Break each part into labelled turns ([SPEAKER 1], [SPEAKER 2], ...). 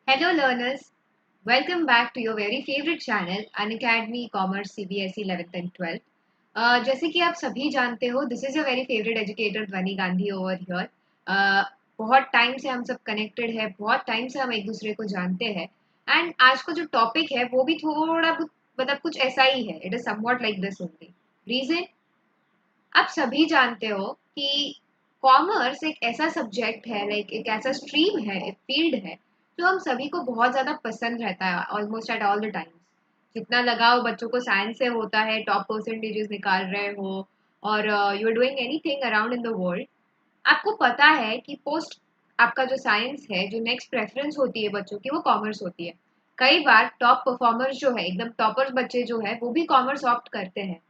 [SPEAKER 1] Hello learners, welcome back to your very favorite channel Unacademy Commerce CBSE 11th and 12th. जैसे कि आप सभी जानते हो this is your very favourite educator ध्वनि गांधी ओवर हियर। बहुत टाइम से हम सब कनेक्टेड है, बहुत टाइम से हम एक दूसरे को जानते हैं एंड आज का जो टॉपिक है वो भी थोड़ा मतलब कुछ ऐसा ही है। It is somewhat like this only. Reason, आप सभी जानते हो कि कॉमर्स एक ऐसा सब्जेक्ट है, लाइक एक ऐसा स्ट्रीम है, एक फील्ड है जो हम सभी को बहुत ज़्यादा पसंद रहता है almost at all the times. जितना लगाव बच्चों को साइंस से होता है, टॉप परसेंटेजेस निकाल रहे हो और you are doing anything around in the world, आपको पता है कि पोस्ट आपका जो साइंस है, जो नेक्स्ट प्रेफरेंस होती है बच्चों की, वो कॉमर्स होती है। कई बार टॉप परफॉर्मर्स जो है, एकदम टॉपर्स बच्चे जो है, वो भी कॉमर्स ऑप्ट करते हैं।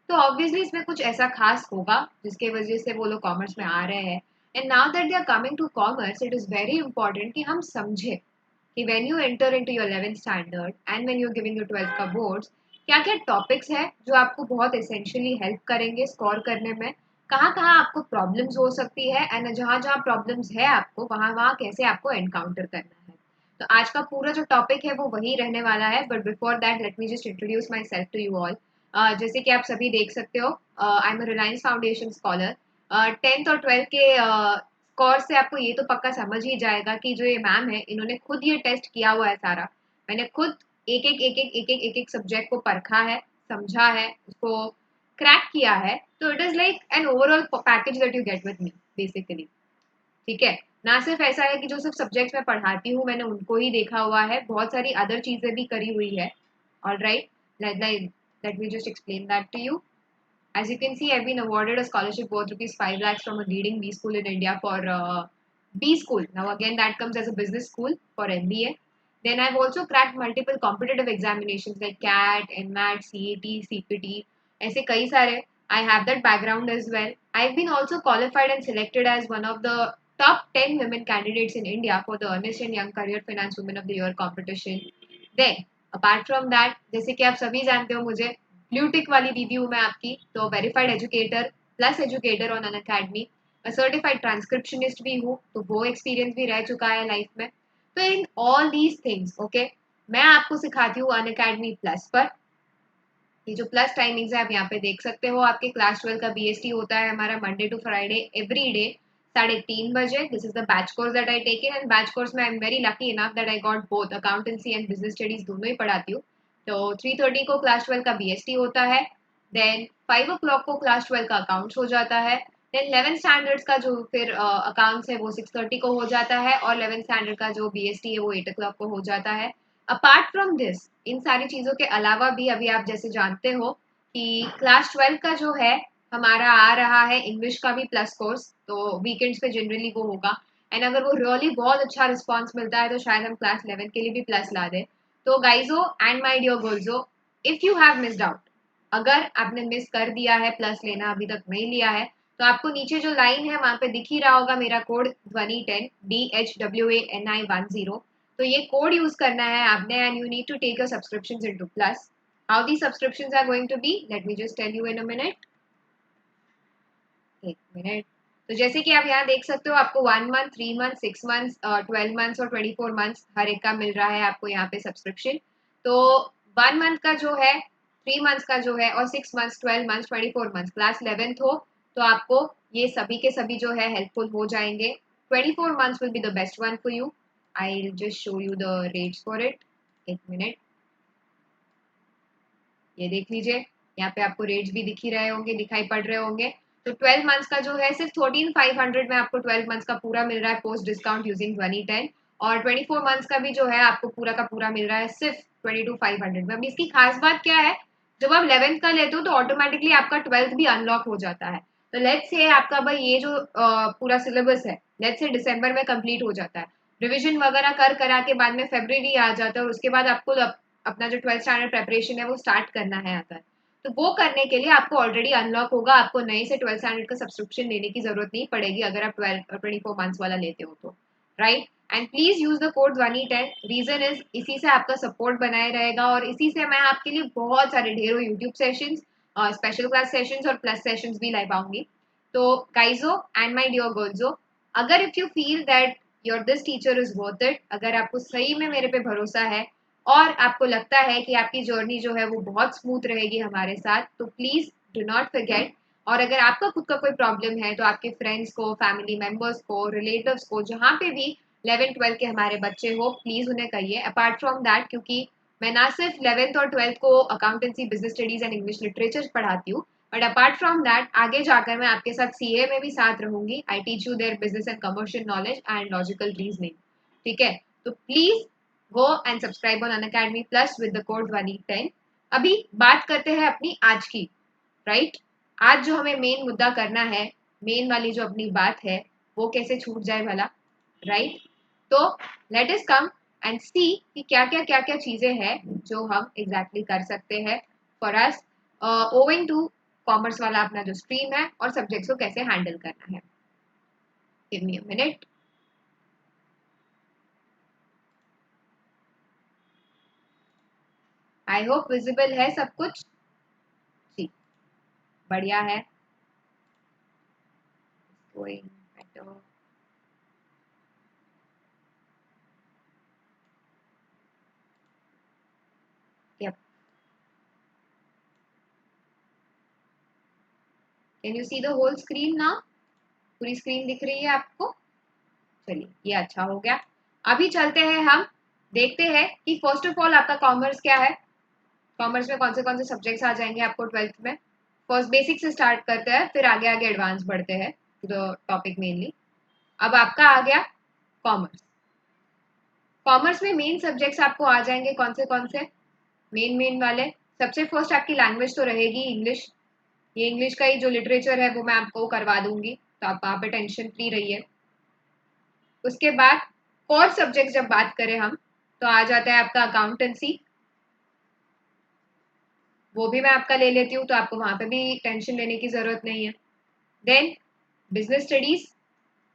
[SPEAKER 1] तो ऑब्वियसली इसमें कुछ ऐसा खास होगा जिसके वजह से वो लोग कॉमर्स में आ रहे हैं। And now that they are coming to commerce, it is very important कि हम समझे कि when you enter into your 11th standard and when you are giving your 12th का बोर्ड्स, क्या क्या टॉपिक्स है जो आपको बहुत एसेंशियली हेल्प करेंगे स्कोर करने में, कहाँ कहाँ आपको प्रॉब्लम्स हो सकती है एंड जहाँ जहाँ प्रॉब्लम्स है आपको वहाँ वहाँ कैसे आपको एनकाउंटर करना है। तो आज का पूरा जो टॉपिक है वो वही रहने वाला है, but before that let me just introduce myself to you all. जैसे कि आप सभी देख सकते हो, I am Reliance Foundation scholar. 10th और 12th के स्कोर से आपको ये तो पक्का समझ ही जाएगा कि जो ये मैम है इन्होंने खुद ये टेस्ट किया हुआ है सारा। मैंने खुद एक एक सब्जेक्ट को परखा है, समझा है, उसको क्रैक किया है। तो it is like an overall package that you get with me basically. ठीक है, ना सिर्फ ऐसा है कि जो सिर्फ सब्जेक्ट्स मैं पढ़ाती हूँ मैंने उनको ही देखा हुआ है, बहुत सारी अदर चीजें भी करी हुई है। All right, let me just explain that to you. As you can see, I've been awarded a scholarship worth rupees 5 lakhs from a leading B school in India for B school. Now again, that comes as a business school for MBA. Then I've also cracked multiple competitive examinations like CAT, NMAT, CAT, CPT. ऐसे कई सारे I have that background as well. I've been also qualified and selected as one of the top 10 women candidates in India for the Ernst and Young Career Finance Women of the Year competition. Then, apart from that, जैसे कि आप सभी जानते हो मुझे, blue tick वाली दीदी हूँ मैं आपकी, तो verified educator plus educator on Unacademy. मैं सर्टिफाइड ट्रांसक्रिप्शनिस्ट भी हूँ, तो वो एक्सपीरियंस भी रह चुका है लाइफ में। तो in all these things okay, मैं आपको सिखाती हूँ अन अकेडमी प्लस पर। ये जो प्लस टाइमिंग्स है आप यहाँ पे देख सकते हो, आपके क्लास 12 का बीएसटी होता है हमारा Monday to Friday every day 3:30 बजे। This is the batch course that I take in, and batch course में I am very lucky enough that I got both accountancy and business studies दोनों ही पढ़ाती हूँ। तो 3:30 को क्लास 12 का BST होता है, देन 5 o'clock को क्लास 12 का अकाउंट्स हो जाता है, देन 11th स्टैंडर्ड्स का जो फिर अकाउंट्स है वो 6:30 को हो जाता है, और 11th स्टैंडर्ड का जो बीएसटी है वो 8 o'clock को हो जाता है। अपार्ट फ्रॉम दिस, इन सारी चीज़ों के अलावा भी अभी आप जैसे जानते हो कि क्लास 12 का जो है हमारा आ रहा है इंग्लिश का भी प्लस कोर्स, तो वीकेंड्स पे जनरली वो होगा। एंड अगर वो रियली बहुत अच्छा रिस्पॉन्स मिलता है तो शायद हम क्लास 11 के लिए भी प्लस ला दें। तो गाइजो एंड माय डियर गर्ल्सो, if you have missed out, अगर आपने मिस कर दिया है प्लस लेना अभी तक नहीं लिया है, तो आपको नीचे जो लाइन है वहां पे दिख ही रहा होगा मेरा कोड ध्वनि 10 DHWANI10। तो ये कोड यूज करना है आपने, and you need to take your subscriptions into plus. How the subscriptions are going to be, let me just tell you in a minute. एक मिनट। तो जैसे कि आप यहाँ देख सकते हो, आपको 1 मंथ, 3 मंथ, 6 मंथ्स, 12 मंथ्स और 24 मंथ्स हर एक का मिल रहा है आपको यहाँ पे सब्सक्रिप्शन। तो 1 मंथ का जो है, 3 मंथ्स का जो है, और 6 months, 12 months, 24 months class 11th हो तो आपको ये सभी के सभी जो है हेल्पफुल हो जाएंगे। 24 months will be the best one for you. I will just show you the rates for it. एक मिनट, ये देख लीजिए, यहाँ पे आपको रेट्स भी दिख ही रहे होंगे, दिखाई पड़ रहे होंगे। तो 12 मंथ्स का जो है सिर्फ 14,500 में आपको 12 मंथ्स का पूरा मिल रहा है पोस्ट डिस्काउंट यूजिंग ध्वनि 10। और 24 मंथ्स का भी जो है आपको पूरा का पूरा मिल रहा है सिर्फ 22,500 में। अभी इसकी खास बात क्या है, जब आप 11th का लेते हो तो ऑटोमेटिकली आपका 12th भी अनलॉक हो जाता है। तो लेट्स से आपका भाई ये जो पूरा सिलेबस है लेट्स से दिसंबर में कंप्लीट हो जाता है, रिविजन वगैरह कर करा के बाद में फेब्रवरी आ जाता है, और उसके बाद आपको अपना जो 12th स्टैंडर्ड प्रेपरेशन है वो स्टार्ट करना है आता है। तो वो करने के लिए आपको ऑलरेडी अनलॉक होगा, आपको नए से 12th स्टैंडर्ड का सब्सक्रिप्शन लेने की जरूरत नहीं पड़ेगी अगर आप 24 मंथ्स वाला लेते हो तो। Right, and please use the code ध्वनि 10। रीजन इज इसी से आपका सपोर्ट बनाए रहेगा, और इसी से मैं आपके लिए बहुत सारे ढेरों YouTube sessions, special class sessions और प्लस सेशंस भी लाई पाऊंगी। तो गाइजो एंड माय डियर गर्ल्सो, अगर if you feel that your this teacher is worth it. अगर आपको सही में मेरे पे भरोसा है और आपको लगता है कि आपकी जर्नी जो है वो बहुत स्मूथ रहेगी हमारे साथ, तो प्लीज डू नॉट फॉरगेट। और अगर आपका खुद का कोई प्रॉब्लम है तो आपके फ्रेंड्स को, फैमिली मेम्बर्स को, रिलेटिव्स को, जहाँ पे भी 11th 12th के हमारे बच्चे हो, प्लीज उन्हें कहिए। अपार्ट फ्रॉम दैट, क्योंकि मैं ना सिर्फ 11th और 12th को accountancy, business studies and English literature पढ़ाती हूँ, बट अपार्ट फ्रॉम दैट आगे जाकर मैं आपके साथ सीए में भी साथ रहूंगी। I teach you their business and commercial knowledge and logical reasoning. ठीक है, तो please go and subscribe on Unacademy plus with the code 2010। अभी बात करते हैं अपनी आज की, राइट। आज जो हमें मेन मुद्दा करना है, मेन वाली जो अपनी बात है, वो कैसे छूट जाए भला, राइट। तो लेट अस कम एंड सी कि क्या क्या चीजें हैं जो हम एग्जैक्टली कर सकते हैं for us owing to commerce वाला अपना जो स्ट्रीम है, और सब्जेक्ट्स को कैसे हैंडल करना है। Give me a minute. I hope visible है सब कुछ। जी, बढ़िया है। Going better. Yep. Can you see the whole screen now? पूरी स्क्रीन दिख रही है आपको? चलिए, ये अच्छा हो गया। अभी चलते हैं हम, देखते हैं कि फर्स्ट ऑफ ऑल आपका कॉमर्स क्या है, कॉमर्स में कौन से सब्जेक्ट्स आ जाएंगे आपको 12th में। फर्स्ट बेसिक से स्टार्ट करते हैं, फिर आगे आगे एडवांस बढ़ते हैं टू द टॉपिक मेनली। अब आपका आ गया कॉमर्स। कॉमर्स में मेन सब्जेक्ट्स आपको आ जाएंगे कौन से मेन वाले। सबसे फर्स्ट आपकी लैंग्वेज तो रहेगी इंग्लिश। ये इंग्लिश का ही जो लिटरेचर है वो मैं आपको करवा दूंगी, तो आप वहाँ पे टेंशन फ्री रहिए। उसके बाद कोर सब्जेक्ट जब बात करें हम, तो आ जाता है आपका अकाउंटेंसी। वो भी मैं आपका ले लेती हूँ, तो आपको वहां पे भी टेंशन लेने की जरूरत नहीं है। देन बिजनेस स्टडीज,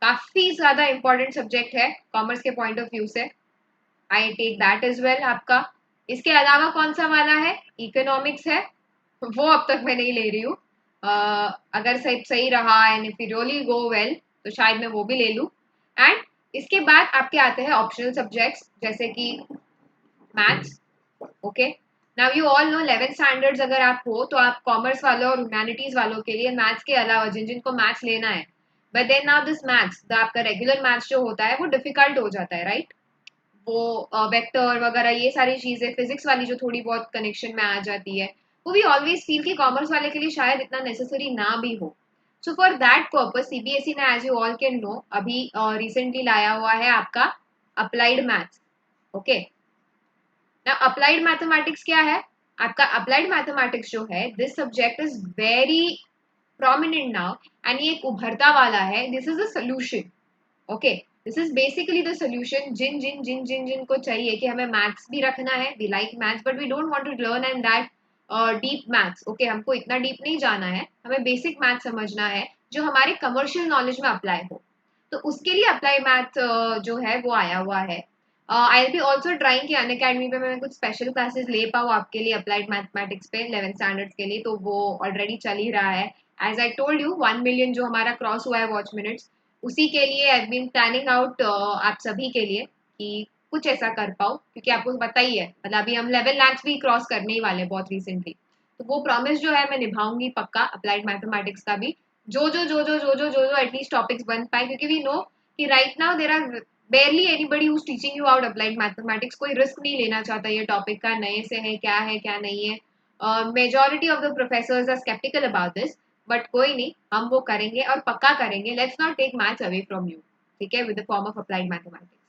[SPEAKER 1] काफी ज्यादा इंपॉर्टेंट सब्जेक्ट है कॉमर्स के पॉइंट ऑफ व्यू से। I take that is well आपका। इसके अलावा कौन सा वाला है, इकोनॉमिक्स है, वो अब तक मैं नहीं ले रही हूँ। अगर सही सही रहा and if you really go well, तो शायद मैं वो भी ले लूँ। एंड इसके बाद आपके आते हैं ऑप्शनल सब्जेक्ट्स, जैसे कि maths. Okay, now you all know 11th standards अगर आप हो, तो आप कॉमर्स वालों और ह्यूमैनिटीज वालों के लिए मैथ्स के अलावा जिनको मैथ्स लेना है, but then now this maths, आपका रेगुलर मैथ्स जो होता है वो डिफिकल्ट हो जाता है, राइट। वो वेक्टर वगैरह ये सारी चीजें, फिजिक्स वाली जो थोड़ी बहुत कनेक्शन में आ जाती है, वो भी ऑलवेज फील कि कॉमर्स वाले के लिए शायद इतना नेसेसरी ना भी हो। So for that purpose CBSE ने, as you all can know, अभी रिसेंटली लाया हुआ है आपका अप्लाइड मैथ्स। ओके, ना अप्लाइड मैथमेटिक्स क्या है आपका? अप्लाइड मैथमेटिक्स जो है, this subject is very prominent now, and ये एक उभरता वाला है। This is a solution. Okay, this is basically the solution. जिन को चाहिए कि हमें मैथ्स भी रखना है, we like maths but we don't want to learn and that deep maths. Okay, हमको इतना डीप नहीं जाना है, हमें बेसिक मैथ्स समझना है जो हमारे कमर्शियल नॉलेज में अप्लाई हो। तो उसके लिए अप्लाई मैथ जो है वो आया हुआ है। आई विल बी ऑल्सो ट्राइंग कि अनअकैडमी पे मैं कुछ स्पेशल क्लासेस ले पाऊँ आपके लिए अप्लाइड मैथमेटिक्स पे 11th स्टैंडर्ड्स के लिए, तो वो ऑलरेडी चल ही रहा है। As I told you, 1 million जो हमारा क्रॉस हुआ है वॉच मिनट्स, उसी के लिए आई बीन प्लानिंग आउट आप सभी के लिए कि कुछ ऐसा कर पाओ, क्योंकि आपको पता ही है, मतलब अभी हम 11 lakhs भी क्रॉस करने ही वाले बहुत रिसेंटली। तो वो प्रॉमिस जो है मैं निभाऊंगी पक्का, अप्लाइड मैथमेटिक्स का भी। जो एटलीस्ट टॉपिक्स बन पाए, क्योंकि वी नो कि right now there are barely anybody who's teaching you out applied mathematics। कोई रिस्क नहीं लेना चाहता ये टॉपिक का, नए से है क्या नहीं है। Majority of the professors are sceptical about this, but कोई नहीं, हम वो करेंगे और पक्का करेंगे। Let's not take maths away from you, ठीक है, with the form of applied mathematics.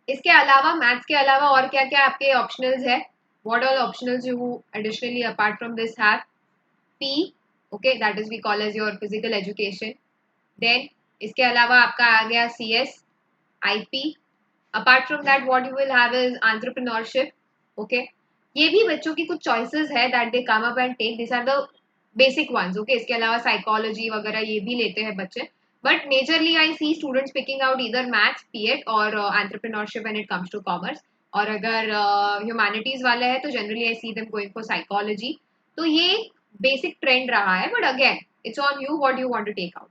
[SPEAKER 1] इसके अलावा, मैथ्स के अलावा और क्या क्या आपके ऑप्शनल्स है? What all optionals you additionally apart from this have? P, okay, that is we call as your physical education. Then इसके अलावा आपका आ गया C S, IP। Apart from that, what you will have is entrepreneurship. Okay, ये भी बच्चों की कुछ choices है that they come up and take. These are the basic ones. Okay, इसके अलावा psychology वगैरह ये भी लेते हैं बच्चे, but majorly I see students picking out either maths, PET और entrepreneurship when it comes to commerce। और अगर humanities वाले हैं तो generally I see them going for psychology। तो ये basic trend रहा है, but again it's on you what you want to take out।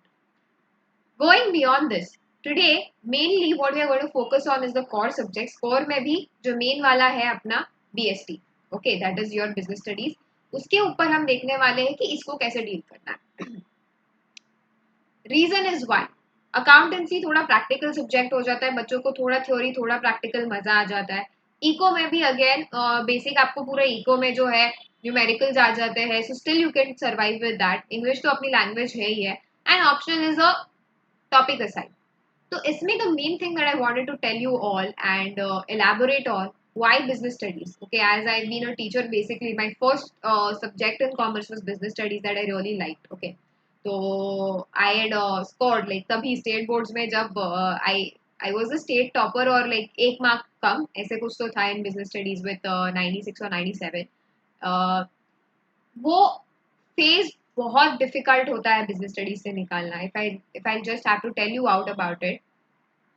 [SPEAKER 1] Going beyond this, today mainly what we are going to focus on is the core subjects. Core में भी जो main वाला है अपना BST, okay, that is your business studies. उसके ऊपर हम देखने वाले हैं कि इसको कैसे डील करना है। रीजन इज वन, अकाउंटेंसी थोड़ा प्रैक्टिकल सब्जेक्ट हो जाता है, बच्चों को थोड़ा थ्योरी थोड़ा प्रैक्टिकल मजा आ जाता है। इको में भी अगेन बेसिक आपको पूरा इको में जो है न्यूमेरिकल्स आ जाते हैं, so still you can survive with that. English तो अपनी लैंग्वेज है ही है, and optional is a topic aside. तो इसमें the main thing that I wanted to tell you all and elaborate on why business studies. Okay, as I've been a teacher, basically my first subject in commerce was business studies that I really liked. Okay, तो I had scored like तभी state boards में जब I was a state topper, और like एक mark कम ऐसे कुछ तो था इन बिजनेस स्टडीज विद 96 और 97। वो फेज बहुत डिफिकल्ट होता है बिजनेस स्टडीज से निकालना। If I just have to tell you out about it,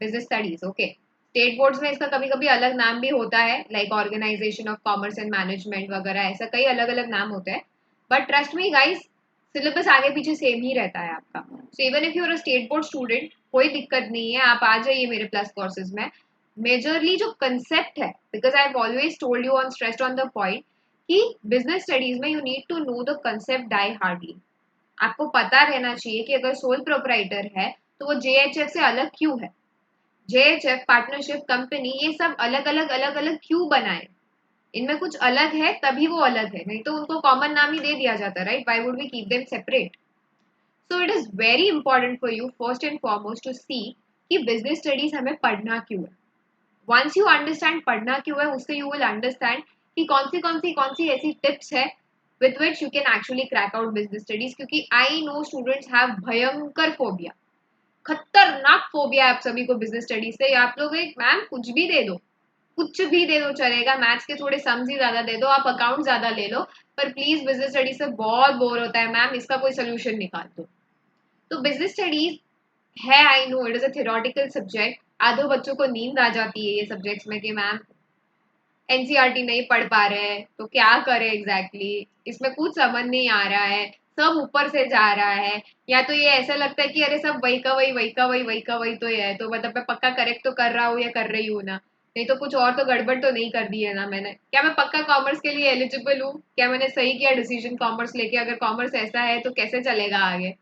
[SPEAKER 1] business studies, okay, state boards में इसका कभी कभी अलग नाम भी होता है, like organisation of commerce and management वगैरह, ऐसा कई अलग अलग नाम होते हैं। But trust me guys, syllabus आगे पीछे सेम ही रहता है आपका। So even if you're a state board student, कोई दिक्कत नहीं है, आप आ जाइए मेरे प्लस कोर्सेज में। मेजरली जो कंसेप्ट है, because I have always told you on stressed on the point कि बिजनेस स्टडीज में you need to know the concept die hardly. आपको पता रहना चाहिए कि अगर सोल प्रोपराइटर है तो वो जेएचएफ से अलग क्यों है, जेएचएफ पार्टनरशिप कंपनी, ये सब अलग अलग क्यों बनाए, इनमें कुछ अलग है तभी वो अलग है, नहीं तो उनको कॉमन नाम ही दे दिया जाता, right? Why would we keep them separate? So it is very important for you first and foremost to see कि बिजनेस स्टडीज हमें पढ़ना क्यों है। वंस यू अंडरस्टैंड पढ़ना क्यों है, उससे यू विल अंडरस्टैंड कि कौन सी ऐसी टिप्स है with which you can actually crack out business studies. क्योंकि आई नो स्टूडेंट्स हैव भयंकर फोबिया, खतरनाक फोबिया आप सभी को बिजनेस स्टडीज से। आप लोग एक मैम कुछ भी दे दो, कुछ भी दे दो चलेगा, मैथ्स के थोड़े सम्स ही ज्यादा दे दो, आप अकाउंट ज्यादा ले लो, पर प्लीज बिजनेस स्टडीज से बहुत बोर होता है मैम, इसका कोई सोल्यूशन निकाल दो। तो बिजनेस स्टडीज है, I know it is a theoretical subject, आधो बच्चों को नींद आ जाती है ये सब्जेक्ट्स में कि मैम एनसीईआरटी नहीं पढ़ पा रहे हैं तो क्या करें एग्जैक्टली इसमें कुछ समझ नहीं आ रहा है, सब ऊपर से जा रहा है, या तो ये ऐसा लगता है कि अरे सब वही का वही वही का वही वही का वही तो ये है, तो मतलब मैं पक्का करेक्ट तो कर रहा हूँ या कर रही हूँ ना, नहीं तो कुछ और तो गड़बड़ तो नहीं कर दी है ना मैंने, क्या मैं पक्का कॉमर्स के लिए एलिजिबल हूँ, क्या मैंने सही किया डिसीजन कॉमर्स लेके, अगर कॉमर्स ऐसा है तो कैसे चलेगा आगे।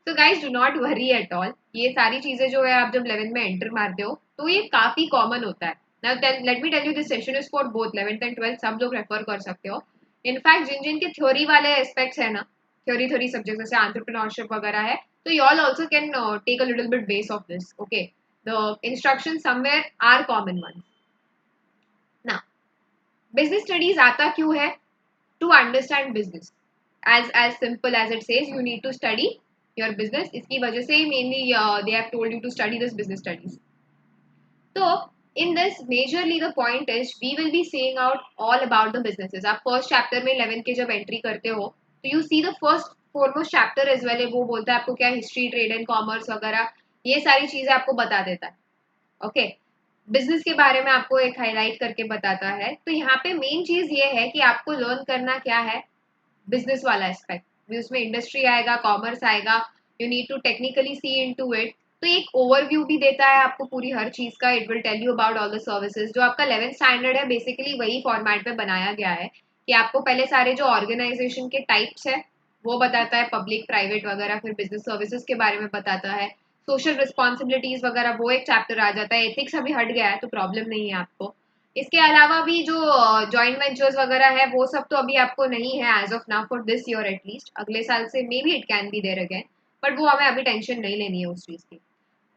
[SPEAKER 1] तो guys do not worry at all, ये सारी चीजें जो है आप जब 11th में एंटर मारते हो तो ये काफी कॉमन होता है। Now let me tell you this session is for both 11th and 12th, सब लोग रेफर कर सकते हो। इनफैक्ट जिन जिन के थ्योरी वाले एस्पेक्ट्स है ना, थ्योरी थ्योरी सब्जेक्ट जैसे एंटरप्रेन्योरशिप वगैरह है, तो you all also can take a little bit base of this, okay, the instruction somewhere are common ones. Now business studies आता क्यों है? To understand business, as simple as it says, you need to study your business, इसकी वजह से ही mainly they have told you to study this business studies। तो in this majorly the point is we will be saying out all about the businesses। आप first chapter में 11th के जब entry करते हो तो you see the first foremost chapter as well, वो बोलता है आपको क्या हिस्ट्री ट्रेड एंड कॉमर्स वगैरह ये सारी चीजें आपको बता देता है, ओके। बिजनेस के बारे में आपको एक हाईलाइट करके बताता है। तो यहाँ पे मेन चीज ये है कि आपको लर्न करना क्या है, बिजनेस वाला एस्पेक्ट भी, उसमें इंडस्ट्री आएगा, कॉमर्स आएगा, you need to technically see into it. तो एक ओवरव्यू भी देता है आपको पूरी हर चीज का, it will tell you about all the services. जो आपका 11th स्टैंडर्ड है बेसिकली वही फॉर्मेट में बनाया गया है कि आपको पहले सारे जो ऑर्गेनाइजेशन के टाइप्स है वो बताता है, पब्लिक प्राइवेट वगैरह, फिर बिजनेस सर्विसेज के बारे में बताता है, सोशल रिस्पॉन्सिबिलिटीज वगैरह वो एक चैप्टर आ जाता है, एथिक्स अभी हट गया है तो प्रॉब्लम नहीं है आपको। इसके अलावा भी जो जॉइंट वेंचर्स वगैरह है वो सब तो अभी आपको नहीं है as of now for this year at least, अगले साल से may be it can be there again, but वो हमें अभी टेंशन नहीं लेनी है उस चीज की।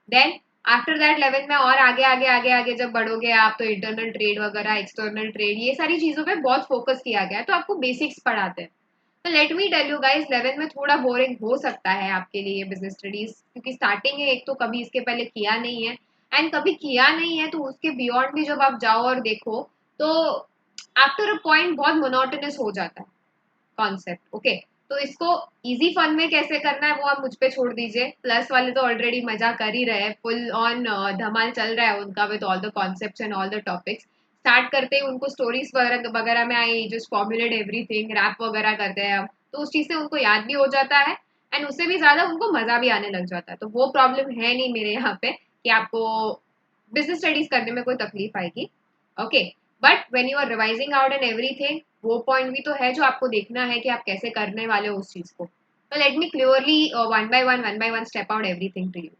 [SPEAKER 1] देन आफ्टर दैट 11th में और आगे आगे आगे आगे जब बढ़ोगे आप तो इंटरनल ट्रेड वगैरह, एक्सटर्नल ट्रेड, ये सारी चीजों पे बहुत फोकस किया गया है, तो आपको बेसिक्स पढ़ाते हैं। तो let me tell you guys, 11th में थोड़ा बोरिंग हो सकता है आपके लिए बिजनेस स्टडीज, क्योंकि स्टार्टिंग है, एक तो कभी इसके पहले किया नहीं है, एंड कभी किया नहीं है तो उसके बियॉन्ड भी जब आप जाओ और देखो तो आफ्टर अ पॉइंट बहुत मोनोटोनस हो जाता है कॉन्सेप्ट, ओके। तो इसको इजी फन में कैसे करना है वो आप मुझ पे छोड़ दीजिए, प्लस वाले तो ऑलरेडी मजा कर ही रहे हैं, फुल ऑन धमाल चल रहा है उनका with all the concepts and all the topics. Start करते ही उनको स्टोरीज वगैरह में I just formulate everything, rap वगैरह करते हैं हम, तो उस चीज से उनको याद भी हो जाता है, एंड उससे भी ज्यादा उनको मजा भी आने लग जाता है, तो वो प्रॉब्लम है नहीं मेरे यहाँ पे कि आपको बिजनेस स्टडीज करने में कोई तकलीफ आएगी. Okay, but when you are revising out and everything, वो पॉइंट भी तो है जो आपको देखना है कि आप कैसे करने वाले हो उस चीज को. तो let me clearly one by one step out everything to you.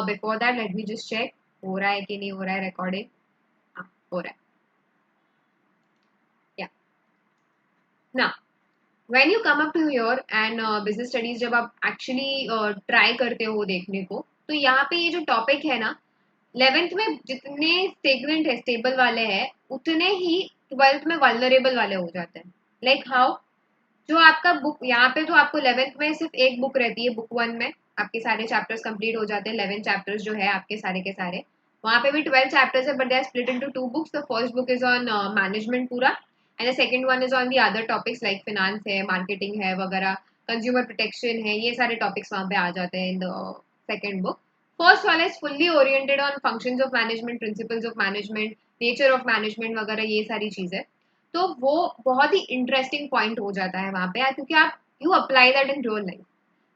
[SPEAKER 1] Before that let me just check हो रहा है कि नहीं हो रहा है रिकॉर्डिंग. हाँ, हो रहा है. या ना, when you come up to your and business studies, जब आप एक्चुअली ट्राई करते हो देखने को, तो यहाँ पे ये जो टॉपिक है ना, 11th में जितने स्टेगनेंट है, स्टेबल वाले हैं, उतने ही 12th में वल्नरेबल वाले हो जाते हैं. Like how? जो आपका बुक यहाँ पे, तो आपको 11th में सिर्फ एक बुक रहती है. बुक 1 में आपके सारे चैप्टर्स कंप्लीट हो जाते हैं. 11 चैप्टर्स जो है आपके सारे के सारे, वहाँ पे भी 12 चैप्टर्स है, but they are split into two books. The first book is on management पूरा, and the second one is on the other topics like finance है, मार्केटिंग है वगैरह, कंज्यूमर प्रोटेक्शन है. ये सारे टॉपिक्स वहाँ पे आ जाते हैं in the second book. First वाला is fully oriented on functions of management, principles of management, nature of management वगैरह, ये सारी चीजें. तो वो बहुत ही इंटरेस्टिंग पॉइंट हो जाता है वहां पे, क्योंकि आप you apply that in real life.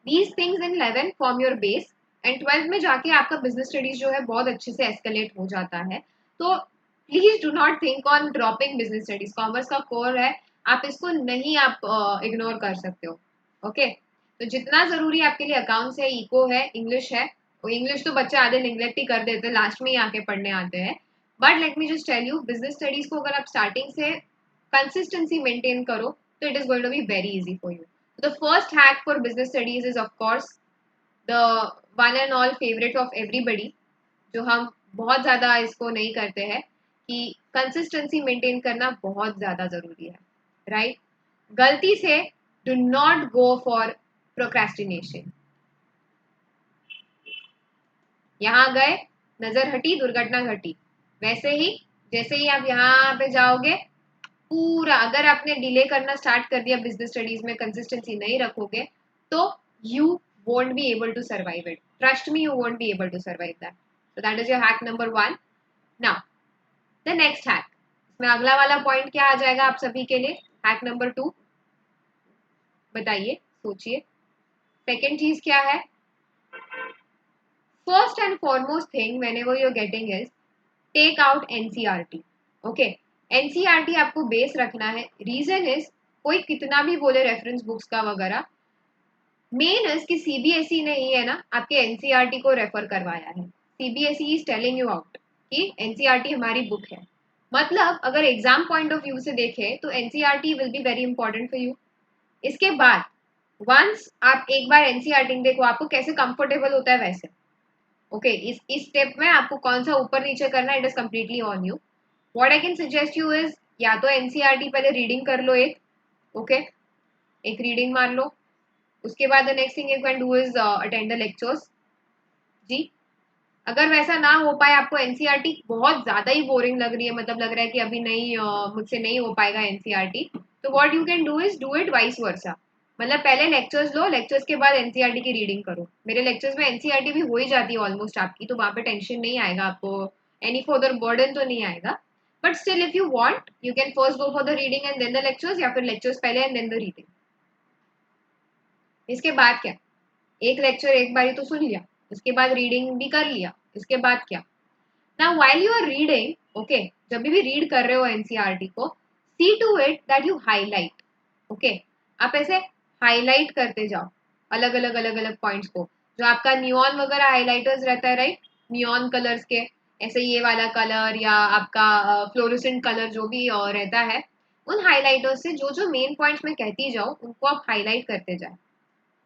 [SPEAKER 1] These things in 11 form your base, and 12th में जाके आपका बिजनेस स्टडीज जो है बहुत अच्छे से एस्केलेट हो जाता है. तो please do not think on dropping business studies. Commerce का कोर है, आप इसको नहीं आप इग्नोर कर सकते हो. ओके, तो जितना जरूरी आपके लिए अकाउंट्स है, इको है, इंग्लिश है. इंग्लिश तो बच्चे आधे निग्लेक्ट ही कर देते हैं, लास्ट में ही आके पढ़ने आते हैं. But let me just tell you, business studies को अगर आप स्टार्टिंग से कंसिस्टेंसी मेंटेन करो, तो it is going to be very easy for you. The first hack for business studies is of course the one and all favorite of everybody, जो हम बहुत ज़्यादा इसको नहीं करते हैं, कि कंसिस्टेंसी मेंटेन करना बहुत ज़्यादा ज़रूरी है. राइट? गलती से do not go for procrastination. यहाँ गए, नजर हटी, दुर्घटना घटी. वैसे ही जैसे ही आप यहाँ पे जाओगे, पूरा अगर आपने डिले करना स्टार्ट कर दिया बिजनेस स्टडीज में, कंसिस्टेंसी नहीं रखोगे, तो you won't be able to survive it. Trust me, you won't be able to survive that. So that is your hack number 1. Now the next hack, इसमें अगला वाला पॉइंट क्या आ जाएगा आप सभी के लिए? Hack number 2. बताइए, सोचिए. सेकेंड चीज क्या है? First and foremost thing whenever you're getting is take out NCERT. Okay, NCERT आपको बेस रखना है. रीजन इज, कोई कितना भी बोले रेफरेंस बुक्स का वगैरह, मेन इज कि सीबीएसई ने ही है ना आपके एनसीईआरटी को रेफर करवाया है. CBSE is telling you out कि एनसीईआरटी हमारी बुक है. मतलब अगर एग्जाम पॉइंट ऑफ व्यू से देखें, तो NCERT will be very important for you. इसके बाद वंस आप एक बार एनसीईआरटी देखो, आपको कैसे कंफर्टेबल होता है वैसे. ओके, इस स्टेप में आपको कौन सा ऊपर नीचे करना है, it is completely on you. What I can suggest you is, या तो एनसीईआरटी पहले रीडिंग कर लो एक. ओके, एक रीडिंग मार लो. उसके बाद the next thing you can do is attend the lectures. जी, अगर वैसा ना हो पाए, आपको एनसीईआरटी बहुत ज्यादा ही बोरिंग लग रही है, मतलब लग रहा है कि अभी नहीं, मुझसे नहीं हो पाएगा एनसीईआरटी, तो what you can do is do it vice versa. मतलब पहले लेक्चर्स लो, लेक्चर्स के बाद एनसीईआरटी की रीडिंग करो. मेरे लेक्चर्स में एनसीईआरटी भी हो ही जाती है ऑलमोस्ट आपकी, तो वहां पे टेंशन नहीं आएगा आपको, एनी फर्दर बर्डन तो नहीं आएगा. But still if you want, you can first go for the reading and then the lectures, या फिर लेक्चर्स पहले एंड देन द रीडिंग. इसके बाद क्या, एक लेक्चर एक बारी तो सुन लिया, उसके बाद रीडिंग भी कर लिया, इसके बाद क्या? Now while you are reading, okay, जब भी रीड कर रहे हो एनसीईआरटी को, see to it that you highlight. Okay, आप ऐसे हाईलाइट करते जाओ अलग अलग पॉइंट्स को. जो आपका नियॉन वगैरह हाईलाइटर्स रहता है, राइट, नियॉन कलर्स के, ऐसे ये वाला कलर या आपका फ्लोरोसेंट कलर जो भी रहता है, उन हाईलाइटर्स से जो जो मेन पॉइंट्स में कहती जाओ, उनको आप हाईलाइट करते जाए.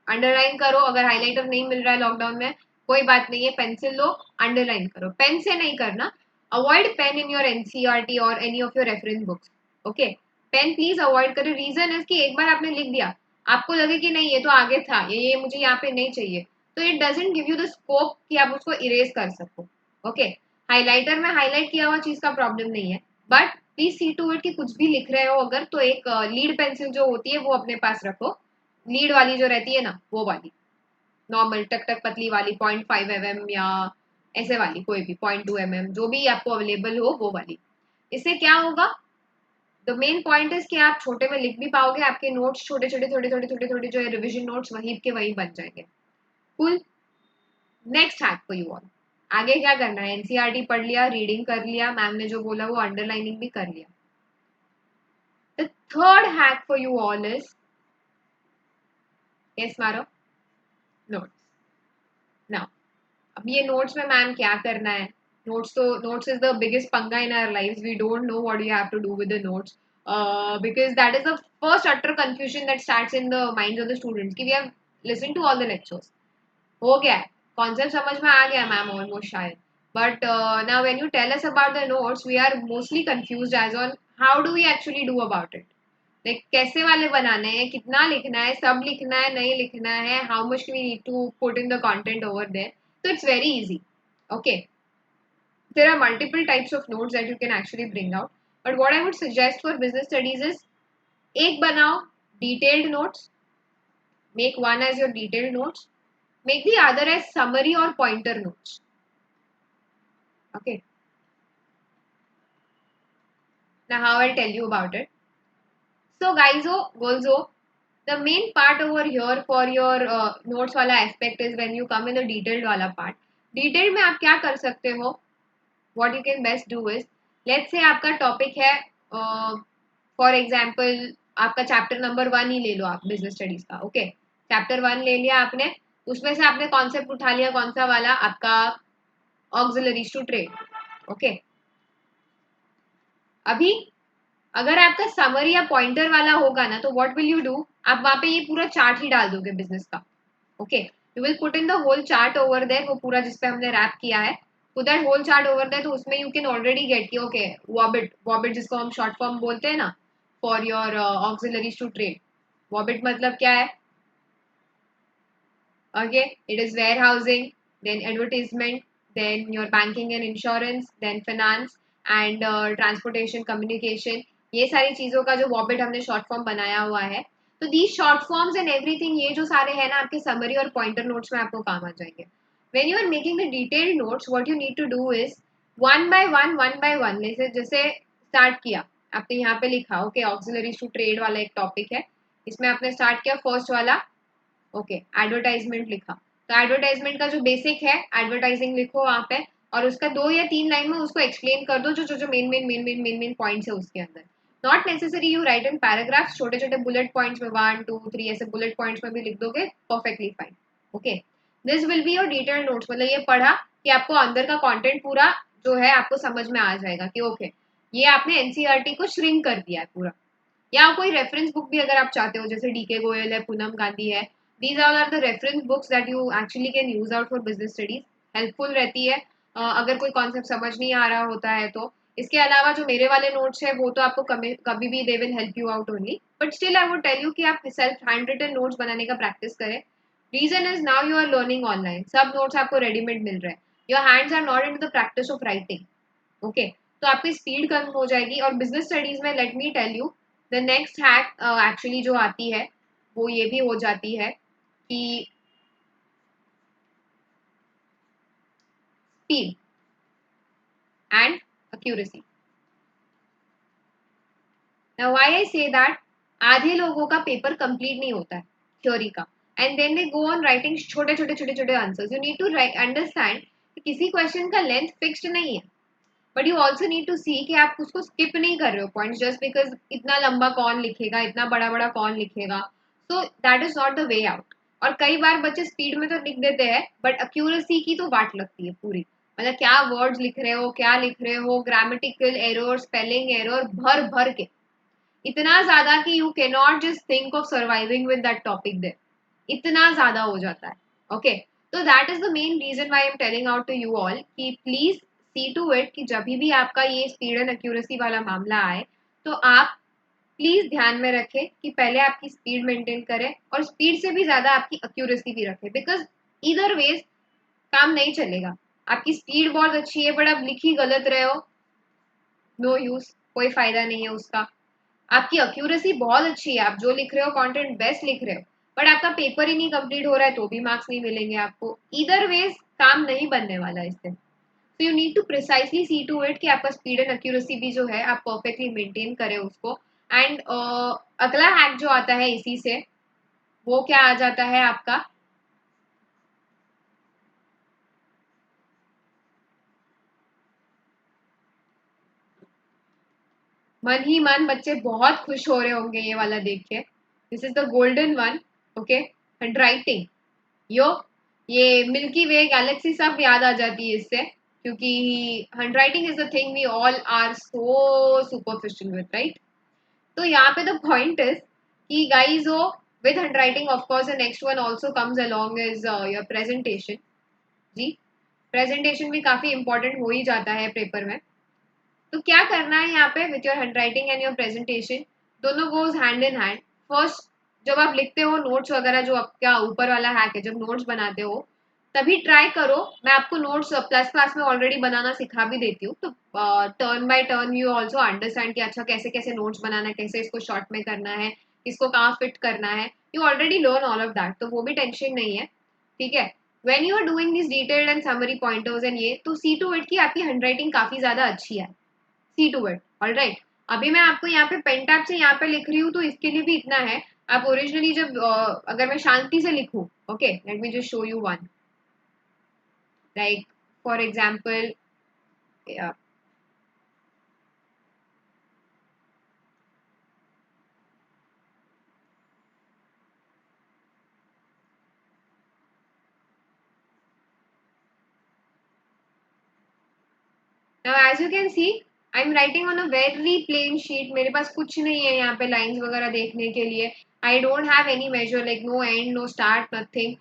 [SPEAKER 1] अंडरलाइन करो. अगर हाइलाइटर नहीं मिल रहा है लॉकडाउन में, कोई बात नहीं है, पेंसिल लो, अंडरलाइन करो. पेन से नहीं करना. Avoid pen in your NCERT और any of your reference books. Okay, pen please avoid करो. रीजन है कि एक बार आपने लिख दिया, आपको लगे कि नहीं ये तो आगे था, ये मुझे यहाँ पे नहीं चाहिए, तो it doesn't give you the scope कि आप उसको इरेज कर सको. ओके, हाईलाइटर में हाईलाइट किया हुआ चीज का प्रॉब्लम नहीं है, but please see to it कि कुछ भी लिख रहे हो अगर, तो एक लीड पेंसिल जो होती है वो अपने पास रखो. लीड वाली जो रहती है ना, वो वाली, नॉर्मल टक टक पतली वाली, 0.5 mm, या ऐसे वाली कोई भी 0.2 mm, जो भी आपको अवेलेबल हो वो वाली. इससे क्या होगा, द मेन पॉइंट इज कि आप छोटे में लिख भी पाओगे, आपके नोट्स छोटे छोटे छोटे छोटे छोटे छोटे जो है रिविजन नोट्स वहीं के वहीं बन जाएंगे. Cool. Next hack for you all. आगे क्या करना है, एनसीईआरटी पढ़ लिया, रीडिंग कर लिया, मैम ने जो बोला वो अंडरलाइनिंग भी कर लिया. The third hack for you all is, yes मारो, नोट्स. नाउ अब ये नोट्स में मैम क्या करना है, नोट्स इज द बिगेस्ट पंगा in our lives. We don't know what you have to do with the notes, because that is the first utter confusion that starts in the minds of the students कि we have listened to all the lectures. हो गया है, concept समझ में आ गया ma'am almost शायद, but now when you tell us about the notes we are mostly confused as on how do we actually do about it. Like कैसे वाले बनाने हैं, कितना लिखना है, सब लिखना है, नहीं लिखना है, how much we need to put in the content over there. So it's very easy. Okay. There are multiple types of notes that you can actually bring out. But what I would suggest for business studies is एक बनाओ detailed notes. Make one as your detailed notes. Make the other as summary or pointer notes. Okay. Now how I'll tell you about it. So guys, girls, the main part over here for your notes वाला aspect is when you come in the detailed वाला part. Detailed में आप क्या कर सकते हो? What you can best do is, let's say आपका topic है, फॉर एग्जाम्पल आपका चैप्टर नंबर 1 ही ले लो आप बिजनेस स्टडीज का. ओके, चैप्टर 1 ले लिया आपने, उसमें से आपने कॉन्सेप्ट उठा लिया, कौन सा वाला आपका, ऑक्सिलरीज टू ट्रेड. ओके, अभी अगर आपका समरी या पॉइंटर वाला होगा ना, तो व्हाट विल यू डू, आप वहां पे ये पूरा चार्ट ही डाल दोगे बिजनेस का. Okay, you will put in the whole chart over there, वो पूरा जिसपे हमने रैप किया है, तो that whole chart over there, तो उसमें यू कैन ऑलरेडी गेट कि ओके वॉबिट, वॉबिट जिसको हम शॉर्ट फॉर्म बोलते हैं ना, for your auxiliaries to trade. Wobit मतलब क्या है? Okay, it is warehousing, then advertisement, then your banking and insurance, then finance and transportation communication. ये सारी चीजों का जो वॉबिट हमने शॉर्ट फॉर्म बनाया हुआ है, तो दी शॉर्ट फॉर्म्स एंड एवरीथिंग, ये जो सारे हैं ना आपके समरी और पॉइंटर नोट्स में आपको काम आ जाएंगे. When you are making the detailed notes, what you need to do is one by one, जैसे स्टार्ट किया आपने यहाँ पे लिखा, ओके ऑक्सिलरीज टू ट्रेड वाला एक टॉपिक है, इसमें आपने स्टार्ट किया फर्स्ट वाला, ओके एडवर्टाइजमेंट लिखा, तो एडवर्टाइजमेंट का जो बेसिक है एडवर्टाइजिंग लिखो वहाँ पे, और उसका 2 या 3 लाइन में उसको एक्सप्लेन कर दो, जो जो जो मेन पॉइंट्स है उसके अंदर. Not necessary you right in paragraphs, छोटे छोटे बुलेट पॉइंट्स में 1 2 3 ऐसे बुलेट पॉइंट्स में भी लिख दोगे, perfectly fine. Okay, this will be your detailed notes. मतलब ये पढ़ा कि आपको अंदर का कंटेंट पूरा जो है आपको समझ में आ जाएगा कि ओके ये आपने एनसीईआरटी को श्रिंक कर दिया है पूरा. या कोई रेफरेंस बुक भी अगर आप चाहते हो, जैसे डीके गोयल है, पूनम गांधी है, these all are the reference books that you actually can use out for business studies. Helpful रहती है अगर कोई कॉन्सेप्ट समझ नहीं आ रहा होता है तो. इसके अलावा जो मेरे वाले नोट्स है वो तो आपको कभी भी they will help you out only, but still I would tell you कि आप सेल्फ हैंड रिटन नोट्स बनाने का प्रैक्टिस करें. Reason is now you are learning online, सब नोट्स आपको रेडीमेड मिल रहे हैं, your hands are not in the practice of writing. Okay, तो आपकी स्पीड कम हो जाएगी. और बिजनेस स्टडीज में let me tell you the next hack actually जो आती है वो ये भी हो जाती है कि speed and accuracy. Now why I say that, आधे लोगों का पेपर कंप्लीट नहीं होता है थ्योरी का, and then they go on writing छोटे छोटे छोटे छोटे answers. You need to understand कि किसी क्वेश्चन का लेंथ फिक्स्ड नहीं है, but you also need to see कि आप उसको स्किप नहीं कर रहे हो पॉइंट्स जस्ट बिकॉज इतना लंबा कौन लिखेगा, इतना बड़ा बड़ा कौन लिखेगा. सो that is not the way out. और कई बार बच्चे स्पीड में तो लिख देते हैं बट अक्यूरेसी की तो वाट लगती है पूरी. मतलब क्या वर्ड्स लिख रहे हो, क्या लिख रहे हो, ग्रामेटिकल एरर, स्पेलिंग एरर भर भर के, इतना ज्यादा कि you can not just think of surviving with that topic there, इतना ज्यादा हो जाता है. ओके, तो that is the main reason why I am telling out to you all कि प्लीज सी टू इट कि जब भी आपका ये स्पीड एंड एक्यूरेसी वाला मामला आए तो आप प्लीज ध्यान में रखें कि पहले आपकी स्पीड मेंटेन करें और स्पीड से भी ज्यादा आपकी एक्यूरेसी भी रखें, बिकॉज इधर वेज काम नहीं चलेगा. आपकी स्पीड बहुत अच्छी है बट आप लिख ही गलत रहे हो, नो यूज, कोई फायदा नहीं है उसका. आपकी एक्यूरेसी बहुत अच्छी है, आप जो लिख रहे हो कंटेंट बेस्ट लिख रहे हो, बट आपका पेपर ही नहीं कंप्लीट हो रहा है तो भी मार्क्स नहीं मिलेंगे आपको. इधर वेज काम नहीं बनने वाला इससे. तो you need to precisely see to it कि आपका स्पीड एंड एक्यूरेसी भी जो है आप परफेक्टली मेंटेन करें उसको. एंड अगला हैक जो आता है इसी से, वो क्या आ जाता है आपका, मन ही मन बच्चे बहुत खुश हो रहे होंगे ये वाला देख के। This is the golden one. Okay, handwriting, yo, ये मिल्की वे गैलेक्सी सब याद आ जाती है इससे, क्योंकि hand writing is the thing we all are so superficial with, right? तो यहाँ पे द पॉइंट इज कि गाइस हो, with handwriting of course the next one also comes along is your presentation। जी, प्रेजेंटेशन भी काफी इंपॉर्टेंट हो ही जाता है पेपर में। तो क्या करना है यहाँ पे, with your handwriting and your presentation, दोनों goes hand in hand. First, जब आप लिखते हो नोट्स वगैरह, जो आपका ऊपर वाला हैक है, जब नोट्स बनाते हो तभी ट्राई करो। मैं आपको नोट्स प्लस क्लास में ऑलरेडी बनाना सिखा भी देती हूँ, तो turn by turn you also understand कि अच्छा कैसे कैसे नोट्स बनाना है, कैसे इसको शॉर्ट में करना है, इसको कहाँ फिट करना है। You already learn all of that, तो वो भी टेंशन नहीं है, ठीक है। When you are doing this detailed and summary pointers and ये, तो सी टू इट की आपकी हैंड राइटिंग काफी ज्यादा अच्छी है। सी टू इट, ऑलराइट। अभी मैं आपको यहाँ पे पेन टैप से यहाँ पे लिख रही हूँ, तो इसके लिए भी इतना है। आप ओरिजिनली जब अगर मैं शांति से लिखूं, okay, let me just show you one, like for example, now as you can see, I am writing on a very plain sheet. मेरे पास कुछ नहीं है यहाँ पे लाइंस वगैरह देखने के लिए। I don't have any major, like no and no start nothing.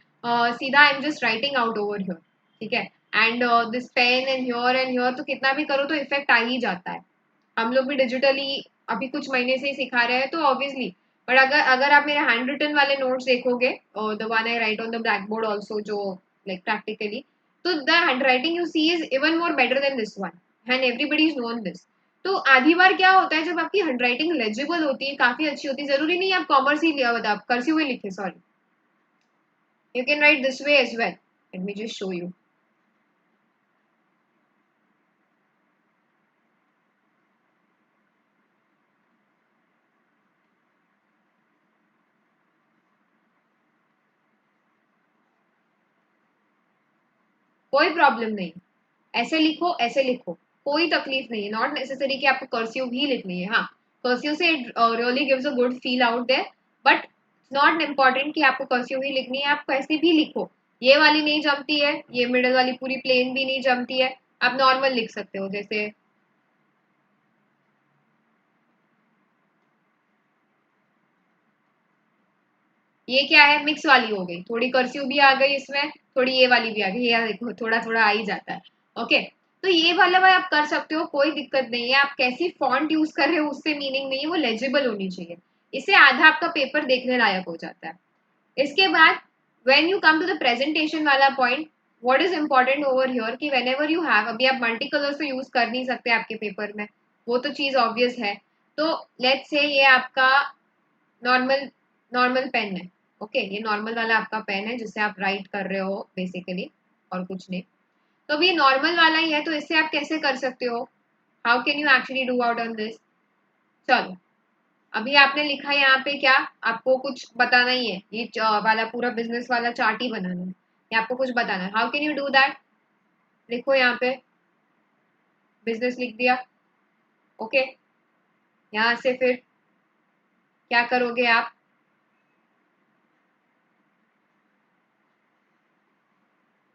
[SPEAKER 1] सीधा I am just writing out over here, ठीक है। And this pen and here तो कितना भी करो तो इफेक्ट आ ही जाता है। हम लोग भी डिजिटली अभी कुछ महीने से ही सिखा रहे हैं, तो ऑब्वियसली। बट अगर अगर आप मेरे हैंड रिटन वाले नोट्स देखोगे, the one I write on the black board also, जो लाइक प्रैक्टिकली, तो the hand writing you see is even more better than this one, and everybody is known this. तो आधी बार क्या होता है, जब आपकी हैंड राइटिंग लेजिबल होती है, काफी अच्छी होती है, जरूरी नहीं आप कॉमर्स ही लिया, बता आप कर्सिव हुए लिखे, sorry, you can write this way as well. Let me just show you. कोई प्रॉब्लम नहीं, ऐसे लिखो, ऐसे लिखो, कोई तकलीफ नहीं है। नॉट नेसेसरी कि आपको कर्सिव ही लिखनी है। हाँ, कर्सिव से really gives a good feel out there, but not important कि आपको कर्सिव ही लिखनी है। आप कैसी भी लिखो, ये वाली नहीं जमती है, ये मिडल वाली पूरी प्लेन भी नहीं जमती है, आप नॉर्मल लिख सकते हो। जैसे ये क्या है, मिक्स वाली हो गई, थोड़ी कर्सिव भी आ गई इसमें, थोड़ी ये वाली भी आ गई, ये देखो थोड़ा थोड़ा आ ही जाता है। ओके, तो ये वाला भाई आप कर सकते हो, कोई दिक्कत नहीं है। आप कैसी फॉन्ट यूज कर रहे हो उससे मीनिंग नहीं है, वो लेजिबल होनी चाहिए। इससे आधा आपका पेपर देखने लायक हो जाता है। इसके बाद when you come to the presentation वाला point, what is important over here कि वेन एवर यू हैव, अभी आप मल्टी कलर्स तो यूज कर नहीं सकते आपके पेपर में, वो तो चीज ऑब्वियस है। तो लेट्स से ये आपका नॉर्मल नॉर्मल पेन है, ओके, ये नॉर्मल वाला आपका पेन है जिससे आप राइट कर रहे हो बेसिकली, और कुछ नहीं। तो अब ये नॉर्मल वाला ही है, तो इससे आप कैसे कर सकते हो, how can you actually do out on this. चलो, अभी आपने लिखा यहाँ पे क्या, आपको कुछ बताना ही है, ये वाला पूरा बिजनेस वाला चार्ट ही बनाना है, या आपको कुछ बताना है। How can you do that, लिखो यहाँ पे बिजनेस लिख दिया, ओके। यहाँ से फिर क्या करोगे आप,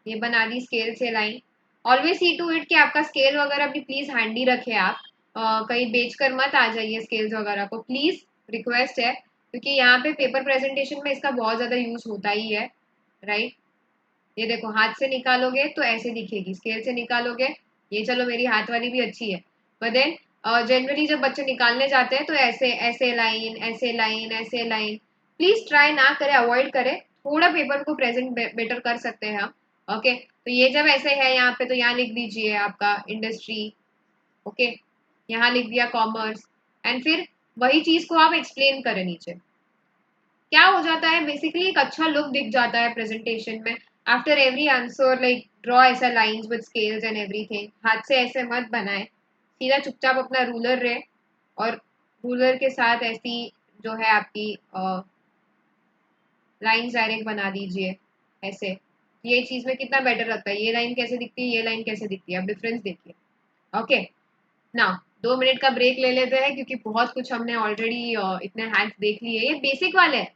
[SPEAKER 1] ये बना दी स्केल से line. Always see to it कि आपका स्केल वगैरह भी प्लीज हैंडी रखे आप। कहीं बेच कर मत आ जाइए स्केल्स वगैरह को, प्लीज, रिक्वेस्ट है, क्योंकि यहाँ पे पेपर प्रेजेंटेशन में इसका बहुत ज्यादा यूज होता ही है, राइट। ये देखो, हाथ से निकालोगे तो ऐसे दिखेगी, स्केल से निकालोगे, ये चलो मेरी हाथ वाली भी अच्छी है, बट देन जनरली जब बच्चे निकालने जाते हैं तो ऐसे ऐसे लाइन, ऐसे लाइन, ऐसे लाइन। प्लीज ट्राई ना करें, अवॉइड करें, थोड़ा पेपर को प्रेजेंट बेटर कर सकते हैं हम, ओके। तो ये जब ऐसे है यहाँ पे, तो यहाँ लिख दीजिए आपका इंडस्ट्री, ओके, यहाँ लिख दिया कॉमर्स, एंड फिर वही चीज को आप एक्सप्लेन करें नीचे। क्या हो जाता है बेसिकली, एक अच्छा लुक दिख जाता है प्रेजेंटेशन में। After every answer, like draw ऐसा lines with scales and everything, हाथ से ऐसे मत बनाए, सीधा चुपचाप अपना रूलर रहे, और रूलर के साथ ऐसी जो है आपकी लाइंस डायरेक्ट बना दीजिए ऐसे। ये चीज में कितना बेटर लगता है, ये लाइन कैसे दिखती है, ये लाइन कैसे दिखती है, आप डिफरेंस देखिए, ओके। नाउ 2 मिनट का ब्रेक ले लेते हैं क्योंकि बहुत कुछ हमने ऑलरेडी इतने हैक्स देख लिए, ये बेसिक वाले हैं।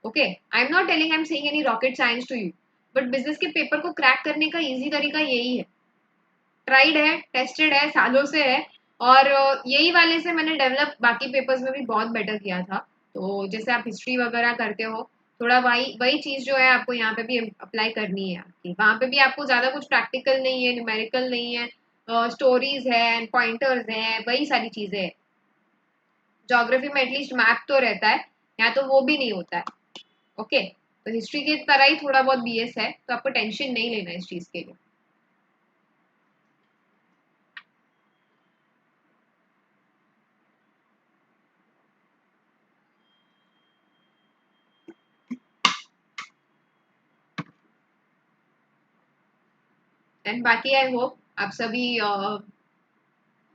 [SPEAKER 1] Okay, I am not telling, I am saying any rocket science to you, but business के पेपर को क्रैक करने का इजी तरीका यही है, ट्राइड है, टेस्टेड है, सालों से है, और यही वाले से मैंने डेवलप बाकी पेपर्स में भी बहुत बेटर किया था। तो जैसे आप हिस्ट्री वगैरह करते हो, थोड़ा वही वही चीज़ जो है आपको यहाँ पे भी अप्लाई करनी है आपकी, वहाँ पे भी आपको ज़्यादा कुछ प्रैक्टिकल नहीं है, न्यूमेरिकल नहीं है, स्टोरीज है, पॉइंटर्स हैं, वही सारी चीज़ें हैं। ज्योग्राफी में एटलीस्ट मैप तो रहता है, यहाँ तो वो भी नहीं होता है। ओके, तो हिस्ट्री की तरह ही थोड़ा बहुत बीएस है, तो आपको टेंशन नहीं लेना इस चीज़ के लिए। एंड बाकी आई होप आप सभी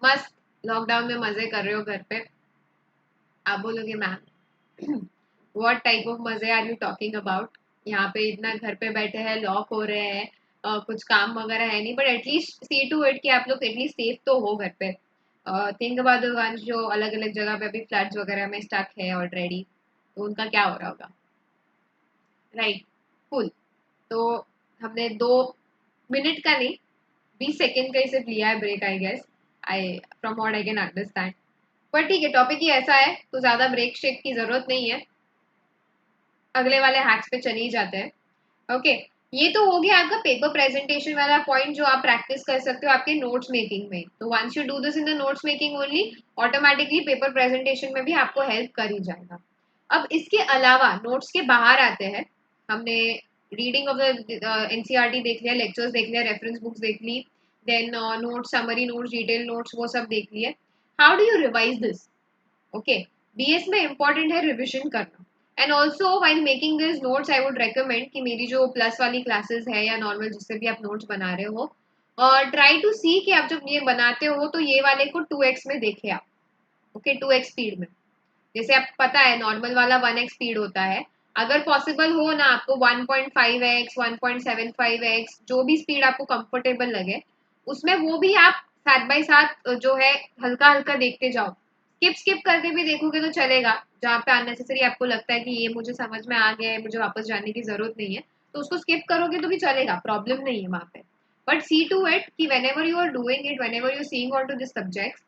[SPEAKER 1] मस्त लॉकडाउन में मजे कर रहे हो घर पे। आप बोलोगे मैम व्हाट टाइप ऑफ मजे आर यू टॉकिंग अबाउट, यहाँ पे इतना घर पे बैठे हैं, लॉक हो रहे हैं, कुछ काम वगैरह है नहीं, but at least see to it कि आप लोग एटलीस्ट सेफ तो हो घर पे। थिंक अबाउट द वंस जो अलग अलग जगह पे अभी फ्लड्स वगैरह में स्टक है ऑलरेडी, तो उनका क्या हो रहा होगा, राइट। कूल। तो हमने 2 मिनट का नहीं, 20 सेकेंड का ही सिर्फ लिया है break, I guess, I from what I can understand. पर ठीक है, टॉपिक ही ऐसा है तो ज़्यादा ब्रेक शेक की ज़रूरत नहीं है, अगले वाले हैक्स पे चले ही जाते हैं। ओके, ये तो हो गया आपका पेपर प्रेजेंटेशन वाला पॉइंट जो आप प्रैक्टिस कर सकते हो आपके नोट्स मेकिंग में। तो once you do this in the notes making only, automatically paper presentation में भी आपको हेल्प कर ही जाएगा। अब इसके अलावा नोट्स के बाहर आते हैं, हमने रीडिंग ऑफ द एनसीईआरटी देख लिया, लेक्चर्स देख लिया, रेफरेंस बुक्स देख ली, then notes, summary notes, detail notes, वो सब देख लिए। How do you revise this? Okay, BS में इंपॉर्टेंट है रिविजन करना। And also while making this notes I would recommend कि मेरी जो प्लस वाली क्लासेस है या नॉर्मल जिससे भी आप नोट्स बना रहे हो, और ट्राई टू सी कि आप जब ये बनाते हो तो ये वाले को 2x में देखे आप। ओके, 2x स्पीड में, जैसे आप पता है नॉर्मल वाला 1x स्पीड होता है, अगर पॉसिबल हो ना आपको 1.5x, 1.75x, जो भी स्पीड आपको कंफर्टेबल लगे, उसमें वो भी आप साथ बाय साथ जो है हल्का हल्का देखते जाओ। स्किप स्किप करके भी देखोगे तो चलेगा, जहाँ पे अननेसेसरी आपको लगता है कि ये मुझे समझ में आ गया है, मुझे वापस जाने की जरूरत नहीं है, तो उसको स्किप करोगे तो भी चलेगा, प्रॉब्लम नहीं है वहाँ पे। बट सी टू इट कि whenever you are doing it, whenever you seeing on to this subject,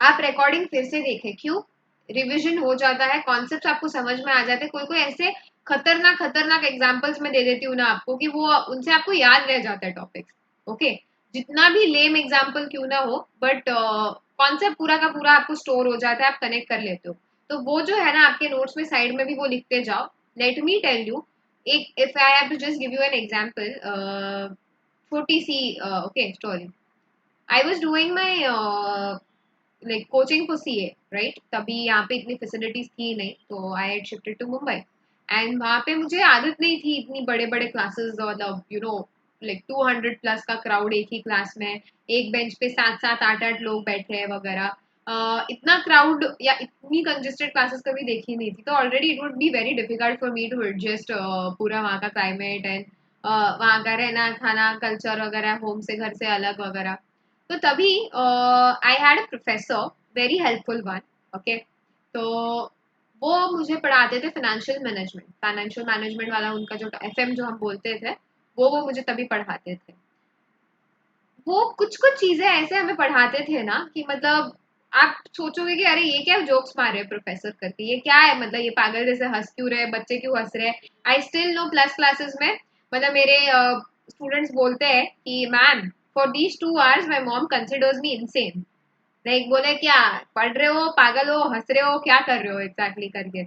[SPEAKER 1] आप रिकॉर्डिंग फिर से देखें। क्यों? रिवीजन हो जाता है, कॉन्सेप्ट आपको समझ में आ जाते हैं। कोई कोई ऐसे खतरनाक खतरनाक एग्जांपल्स में दे देती हूँ ना आपको कि वो उनसे आपको याद रह जाता है टॉपिक्स। ओके, जितना भी लेम एग्जांपल क्यों ना हो, बट कॉन्सेप्ट पूरा का पूरा आपको स्टोर हो जाता है, आप कनेक्ट कर लेते हो। तो वो जो है ना आपके नोट्स में साइड में भी वो लिखते जाओ। लेट मी टेल यू, एक if I have to just give you an example, छोटी सी okay story. I was doing my like coaching for CA, right. तभी यहाँ पे इतनी फैसिलिटीज थी नहीं, तो I had shifted to Mumbai. And वहाँ पे मुझे आदत नहीं थी इतनी बड़े बड़े क्लासेस, मतलब यू नो लाइक 200 प्लस का क्राउड एक ही क्लास में, एक बेंच पे 7 7 8 8 लोग बैठे हैं वगैरह। इतना क्राउड या इतनी कंजेस्टेड क्लासेस कभी देखी नहीं थी, तो already it would be very difficult for me to adjust पूरा वहाँ का क्लाइमेट एंड वहाँ का रहना खाना कल्चर वगैरह, होम से घर से अलग वगैरह। तो तभी I had a professor, very helpful one. Okay, तो वो मुझे पढ़ाते थे फाइनेंशियल मैनेजमेंट वाला उनका जो एफएम जो हम बोलते थे, वो मुझे तभी पढ़ाते थे। वो कुछ कुछ चीजें ऐसे हमें पढ़ाते थे ना कि मतलब आप सोचोगे कि अरे ये क्या जोक्स मार रहे हैं प्रोफेसर करके, ये क्या है, मतलब ये पागल जैसे हंस क्यों रहे, बच्चे क्यों हंस रहे हैं। I still know plus classes में मतलब मेरे स्टूडेंट्स बोलते हैं कि ma'am for these 2 hours my mom considers me insane. Like बोले क्या पढ़ रहे हो, पागल हो, हंस रहे हो, क्या कर रहे हो एग्जैक्टली करके।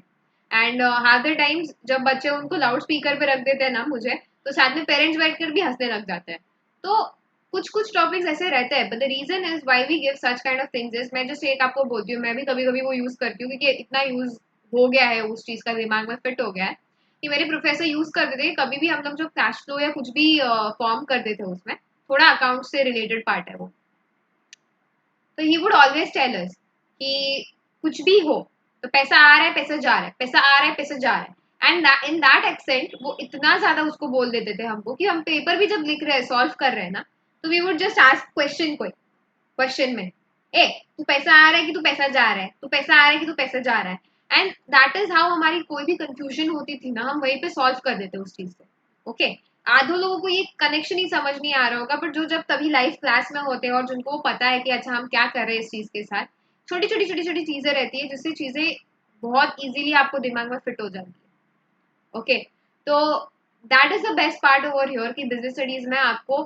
[SPEAKER 1] एंड हाफ द टाइम्स जब बच्चे उनको लाउड स्पीकर पे रख देते हैं ना मुझे, तो साथ में पेरेंट्स बैठकर भी हंसने लग जाते हैं। तो कुछ कुछ टॉपिक्स ऐसे रहते हैं, but the reason is why we give such kind of things is, मैं जस्ट एक आपको बोलती हूँ, मैं भी कभी कभी वो यूज करती हूँ क्योंकि इतना यूज हो गया है, उस चीज का दिमाग में फिट हो गया है कि मेरे प्रोफेसर यूज करते थे कभी भी हम लोग जो कैश फ्लो या कुछ भी फॉर्म करते थे उसमें, थोड़ा अकाउंट से रिलेटेड पार्ट है वो, तो he would always tell us कि कुछ भी हो तो पैसा आ रहा है, पैसा जा रहा है, पैसा आ रहा है, पैसा जा रहा है। एंड इन दैट एक्सेंट वो इतना ज्यादा उसको बोल देते थे हमको कि हम पेपर भी जब लिख रहे हैं, सॉल्व कर रहे हैं ना, तो we would just ask question, कोई क्वेश्चन में ए तू पैसा आ रहा है कि तू पैसा जा रहा है, तू पैसा आ रहा है कि तू पैसा जा रहा है। एंड दैट इज हाउ हमारी कोई भी कंफ्यूजन होती थी ना, हम वहीं पे सॉल्व कर देते उस चीज से। ओके, आधो लोगों को ये कनेक्शन ही समझ नहीं आ रहा होगा, बट जो जब तभी लाइव क्लास में होते हैं और जिनको वो पता है कि अच्छा हम क्या कर रहे हैं इस चीज के साथ, छोटी छोटी चीजें रहती है जिससे चीजें बहुत इजीली आपको दिमाग में फिट हो जाती है। ओके, तो that is the best part over here कि बिजनेस स्टडीज में आपको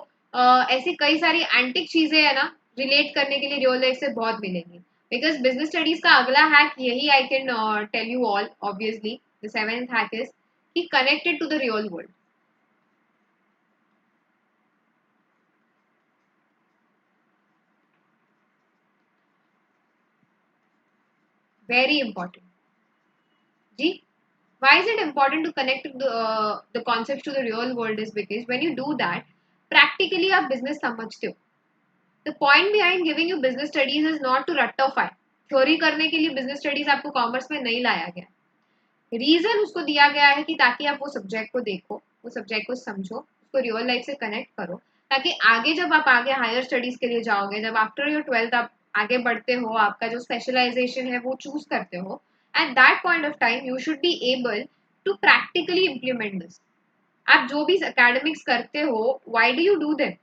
[SPEAKER 1] ऐसी कई सारी एंटिक चीजें है ना रिलेट करने के लिए रियल लाइफ से बहुत मिलेंगी। बिकॉज बिजनेस स्टडीज का अगला हैक यही I can tell you all obviously, the seventh hack is कि connected to the real world. Very important जी। Why is it important to connect the concepts to the real world is because when you do that, practically आप business समझते हो। The point behind giving you business studies is not to रट्टोफाई। Theory करने के लिए business studies आपको commerce में नहीं लाया गया। रीजन उसको दिया गया है कि ताकि आप वो सब्जेक्ट को देखो, वो सब्जेक्ट को समझो, उसको रियल लाइफ से कनेक्ट करो, ताकि आगे जब आप आगे हायर स्टडीज के लिए जाओगे, जब आफ्टर योर ट्वेल्थ आप आगे बढ़ते हो, आपका जो स्पेशलाइजेशन है वो चूज करते हो, at that point of time you should be able to practically implement this. आप जो भी एकेडमिक्स करते हो, why do you do them?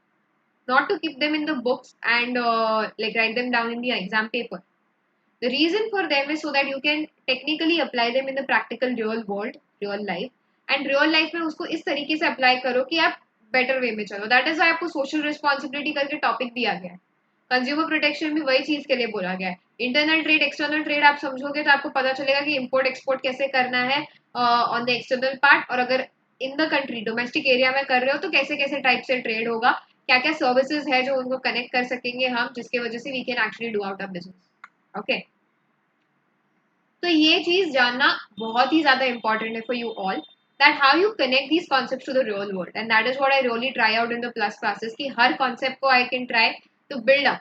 [SPEAKER 1] not to keep them in the books and like write them down in the exam paper. The reason for them is so that you can technically apply them in the practical real world, real life, and real life में उसको इस तरीके से apply करो कि आप better way में चलो। दैट इज आपको सोशल रिस्पॉन्सिबिलिटी करके टॉपिक दिया गया है। कंज्यूमर प्रोटेक्शन भी वही चीज के लिए बोला गया है। इंटरनल ट्रेड एक्सटर्नल ट्रेड आप समझोगे तो आपको पता चलेगा कि इम्पोर्ट एक्सपोर्ट कैसे करना है ऑन द एक्सटर्नल पार्ट, और अगर in the country domestic area में कर रहे हो तो कैसे कैसे टाइप से ट्रेड होगा, क्या क्या सर्विसेज है जो उनको कनेक्ट कर सकेंगे हम, जिसकी वजह से we can actually do out a business. Okay, तो ये चीज जानना बहुत ही ज्यादा इंपॉर्टेंट है for you all, that how you connect these concept to the real world, and that is what I really try out in the plus classes कि हर कॉन्सेप्ट को I can try to build up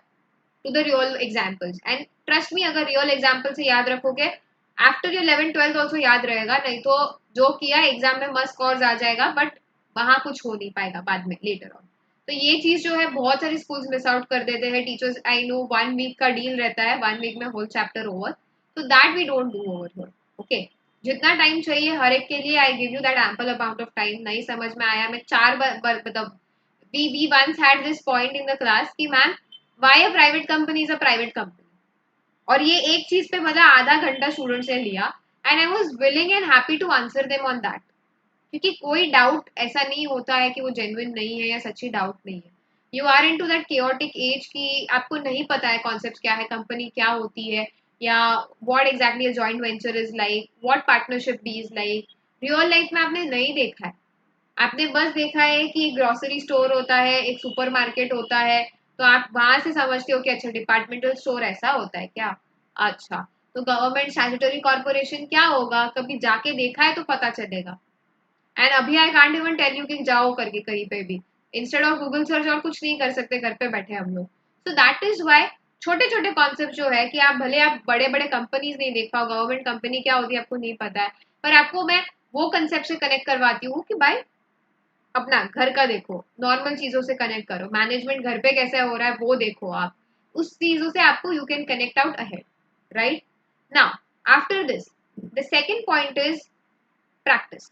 [SPEAKER 1] to the real examples. And trust me, अगर real example से याद रखोगे, after your 11 12 also याद रहेगा, नहीं तो जो किया एग्जाम में मस्त स्कोर्स आ जाएगा, बट वहां कुछ हो नहीं पाएगा बाद में लेटर ऑन। तो ये चीज जो है बहुत सारे स्कूल्स मिस आउट कर देते हैं। टीचर्स, आई नो 1 वीक का डील रहता है, 1 वीक में होल चैप्टर ओवर, तो that we don't do over here. Okay, जितना टाइम चाहिए हर एक के लिए, I give you that ample amount of time. नहीं समझ में आया, मैं 4 बार मतलब we once had this point in the class कि ma'am why a private company is a private company, और ये एक चीज पे मतलब आधा घंटा स्टूडेंट से लिया, and I was willing and happy to answer them on that, क्योंकि कोई डाउट ऐसा नहीं होता है कि वो जेन्युइन नहीं है या सच्ची डाउट नहीं है। You are into that chaotic edge कि आपको नहीं पता है कॉन्सेप्ट क्या है, कंपनी क्या होती है, या what exactly joint venture is like, what partnership be is like. Real life में आपने नहीं देखा है, आपने बस देखा है कि ग्रोसरी स्टोर होता है, एक सुपरमार्केट होता है, तो आप वहां से समझते हो कि अच्छा डिपार्टमेंटल स्टोर ऐसा होता है क्या। अच्छा, तो गवर्नमेंट स्टैट्यूटरी कॉर्पोरेशन क्या होगा, कभी जाके देखा है तो पता चलेगा। एंड अभी I can't even tell you कि जाओ करके कहीं पे भी, इंस्टेड ऑफ गूगल सर्च और कुछ नहीं कर सकते, घर पे बैठे हम लोग। सो दैट इज वाई छोटे छोटे कॉन्सेप्ट जो है कि आप भले आप बड़े बड़े कंपनीज नहीं देख पाओ, गवर्नमेंट कंपनी क्या होती है आपको नहीं पता है, पर आपको मैं वो कंसेप्ट से कनेक्ट करवाती हूँ कि भाई अपना घर का देखो, नॉर्मल चीजों से कनेक्ट करो, मैनेजमेंट घर पे कैसे हो रहा है वो देखो आप, उस चीजों से आपको you can connect out ahead, right. Now after this, the second point is practice.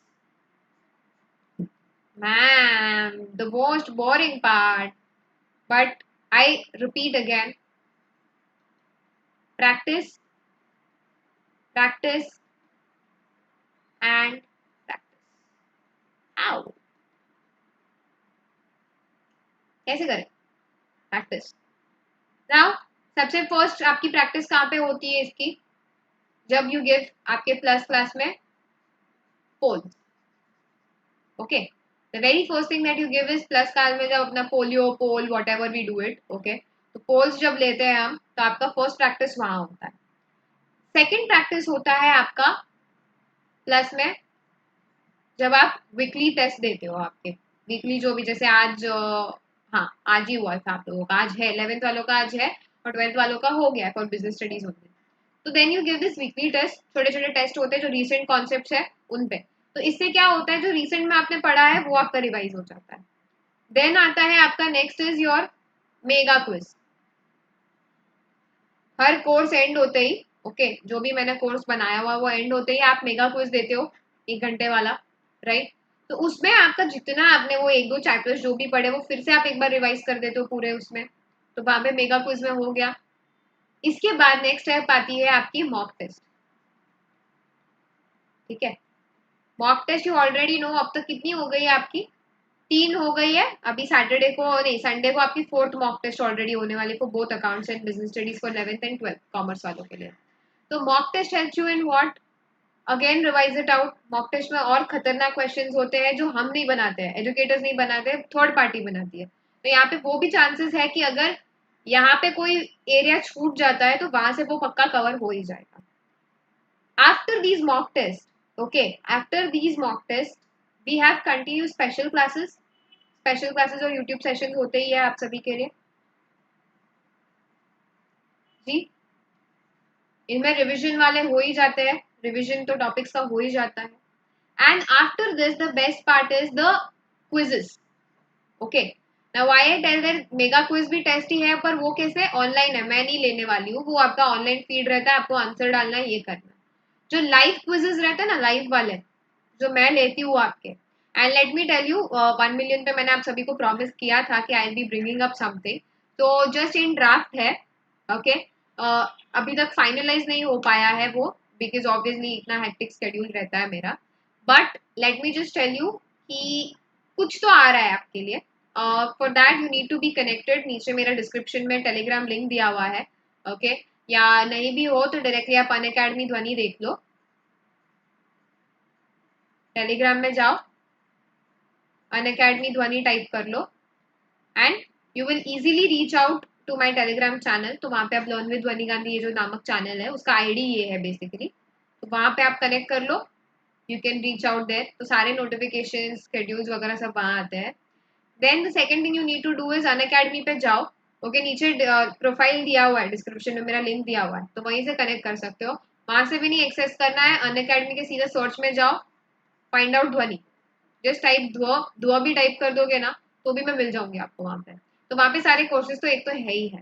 [SPEAKER 1] Man, the most boring part. But I repeat again, practice, practice, and practice. How? कैसे करें प्रैक्टिस? नाउ सबसे फर्स्ट आपकी practice कहाँ पे होती है इसकी? जब यू गिव आपके प्लस क्लास में polls. Okay, the very first thing that you give is plus class में जब अपना polio poll whatever we do it, okay, तो पोल्स जब लेते हैं हम तो आपका फर्स्ट प्रैक्टिस वहां होता है। सेकेंड प्रैक्टिस होता है आपका प्लस में जब आप वीकली टेस्ट देते हो, आपके वीकली जो भी, जैसे आज हाँ आज ही हुआ था आप लोगों का, आज है 11th वालों का आज है, और 12th वालों का हो गया फॉर बिजनेस स्टडीज होते। तो then you give this weekly test, छोटे छोटे टेस्ट होते हैं जो रीसेंट कॉन्सेप्ट है उन पे। तो इससे क्या होता है, जो रिसेंट में आपने पढ़ा है वो आपका रिवाइज हो जाता है। देन आता है आपका next is your mega quiz. Her course and होते ही, ओके, जो भी मैंने कोर्स बनाया हुआ वो एंड होते ही आप मेगा क्विज देते हो 1 घंटे वाला, राइट? तो उसमें आपका जितना आपने वो 1-2 चैप्टर्स जो भी पढ़े वो फिर से आप एक बार रिवाइज कर देते हो पूरे उसमें, तो वहां पे मेगा क्विज में हो गया। इसके बाद नेक्स्ट स्टेप आती है आपकी मॉक टेस्ट। ठीक है, mock test you already know, अब तक कितनी हो गई है आपकी? 3 हो गई है। अभी सैटरडे को नहीं, संडे को आपकी 4th मॉक टेस्ट ऑलरेडी होने वाली for both accounts and business studies for 11th and 12th commerce वालों के लिए। तो mock test help you in what? Again revise it out. Mock test में और खतरनाक क्वेश्चंस होते हैं जो हम नहीं बनाते हैं, एजुकेटर्स नहीं बनाते, थर्ड पार्टी बनाती है। तो यहाँ पे वो भी चांसेस है कि अगर यहाँ पे कोई एरिया छूट जाता है तो वहां से वो पक्का कवर हो ही जाएगा। After these mock test, okay, after these mock test we have continue special classes. Special classes और यूट्यूब सेशन होते ही है आप सभी के लिए जी। इनमें रिविजन वाले हो ही जाते हैं, रिविजन तो टॉपिक्स का हो ही जाता है। And after this the best part is the quizzes. Okay, now why I tell that mega quiz भी टेस्ट ही है, पर वो कैसे ऑनलाइन है, मैं नहीं लेने वाली हूँ, वो आपका ऑनलाइन फीड रहता है, आपको आंसर डालना है, ये करना। जो लाइव क्विजेस रहते हैं ना, लाइव वाले जो मैं लेती हूँ आपके, and let me tell you, 1 million पे मैंने आप सभी को प्रॉमिस किया था कि I be bringing up something, तो जस्ट इन ड्राफ्ट है। ओके, अभी तक फाइनलाइज नहीं हो पाया है वो, बिकॉज ऑब्वियसली इतना हेक्टिक शेड्यूल रहता है मेरा, but let me just tell you कि कुछ तो आ रहा है आपके लिए। For that you need to be connected, नीचे मेरा डिस्क्रिप्शन में टेलीग्राम लिंक दिया हुआ है। ओके, या नहीं भी हो तो डायरेक्टली आप अनअकैडमी ध्वनि देख लो, टेलीग्राम में जाओ, अनअकैडमी ध्वनि टाइप कर लो, and you will easily reach out to my Telegram channel. तो वहां पे आप लर्न विद ध्वनि गांधी ये जो नामक चैनल है उसका आईडी ये है बेसिकली, तो वहां पे आप कनेक्ट कर लो, you can reach out there, तो सारे नोटिफिकेशन स्केड्यूल्स वगैरह सब वहां आते हैं। Then the second thing you need to do is Unacademy पे जाओ। ओके, नीचे प्रोफाइल दिया हुआ है, डिस्क्रिप्शन में मेरा लिंक दिया हुआ है, तो वहीं से कनेक्ट कर सकते हो, वहां से भी नहीं एक्सेस करना है, अनअकैडमी के सीधा सर्च में जाओ, फाइंड आउट ध्वनि, जस्ट टाइप धुआ, धुआ भी टाइप कर दोगे ना तो भी मैं मिल जाऊंगी आपको वहां पे। तो वहां पे सारे कोर्सेज तो एक तो है ही है।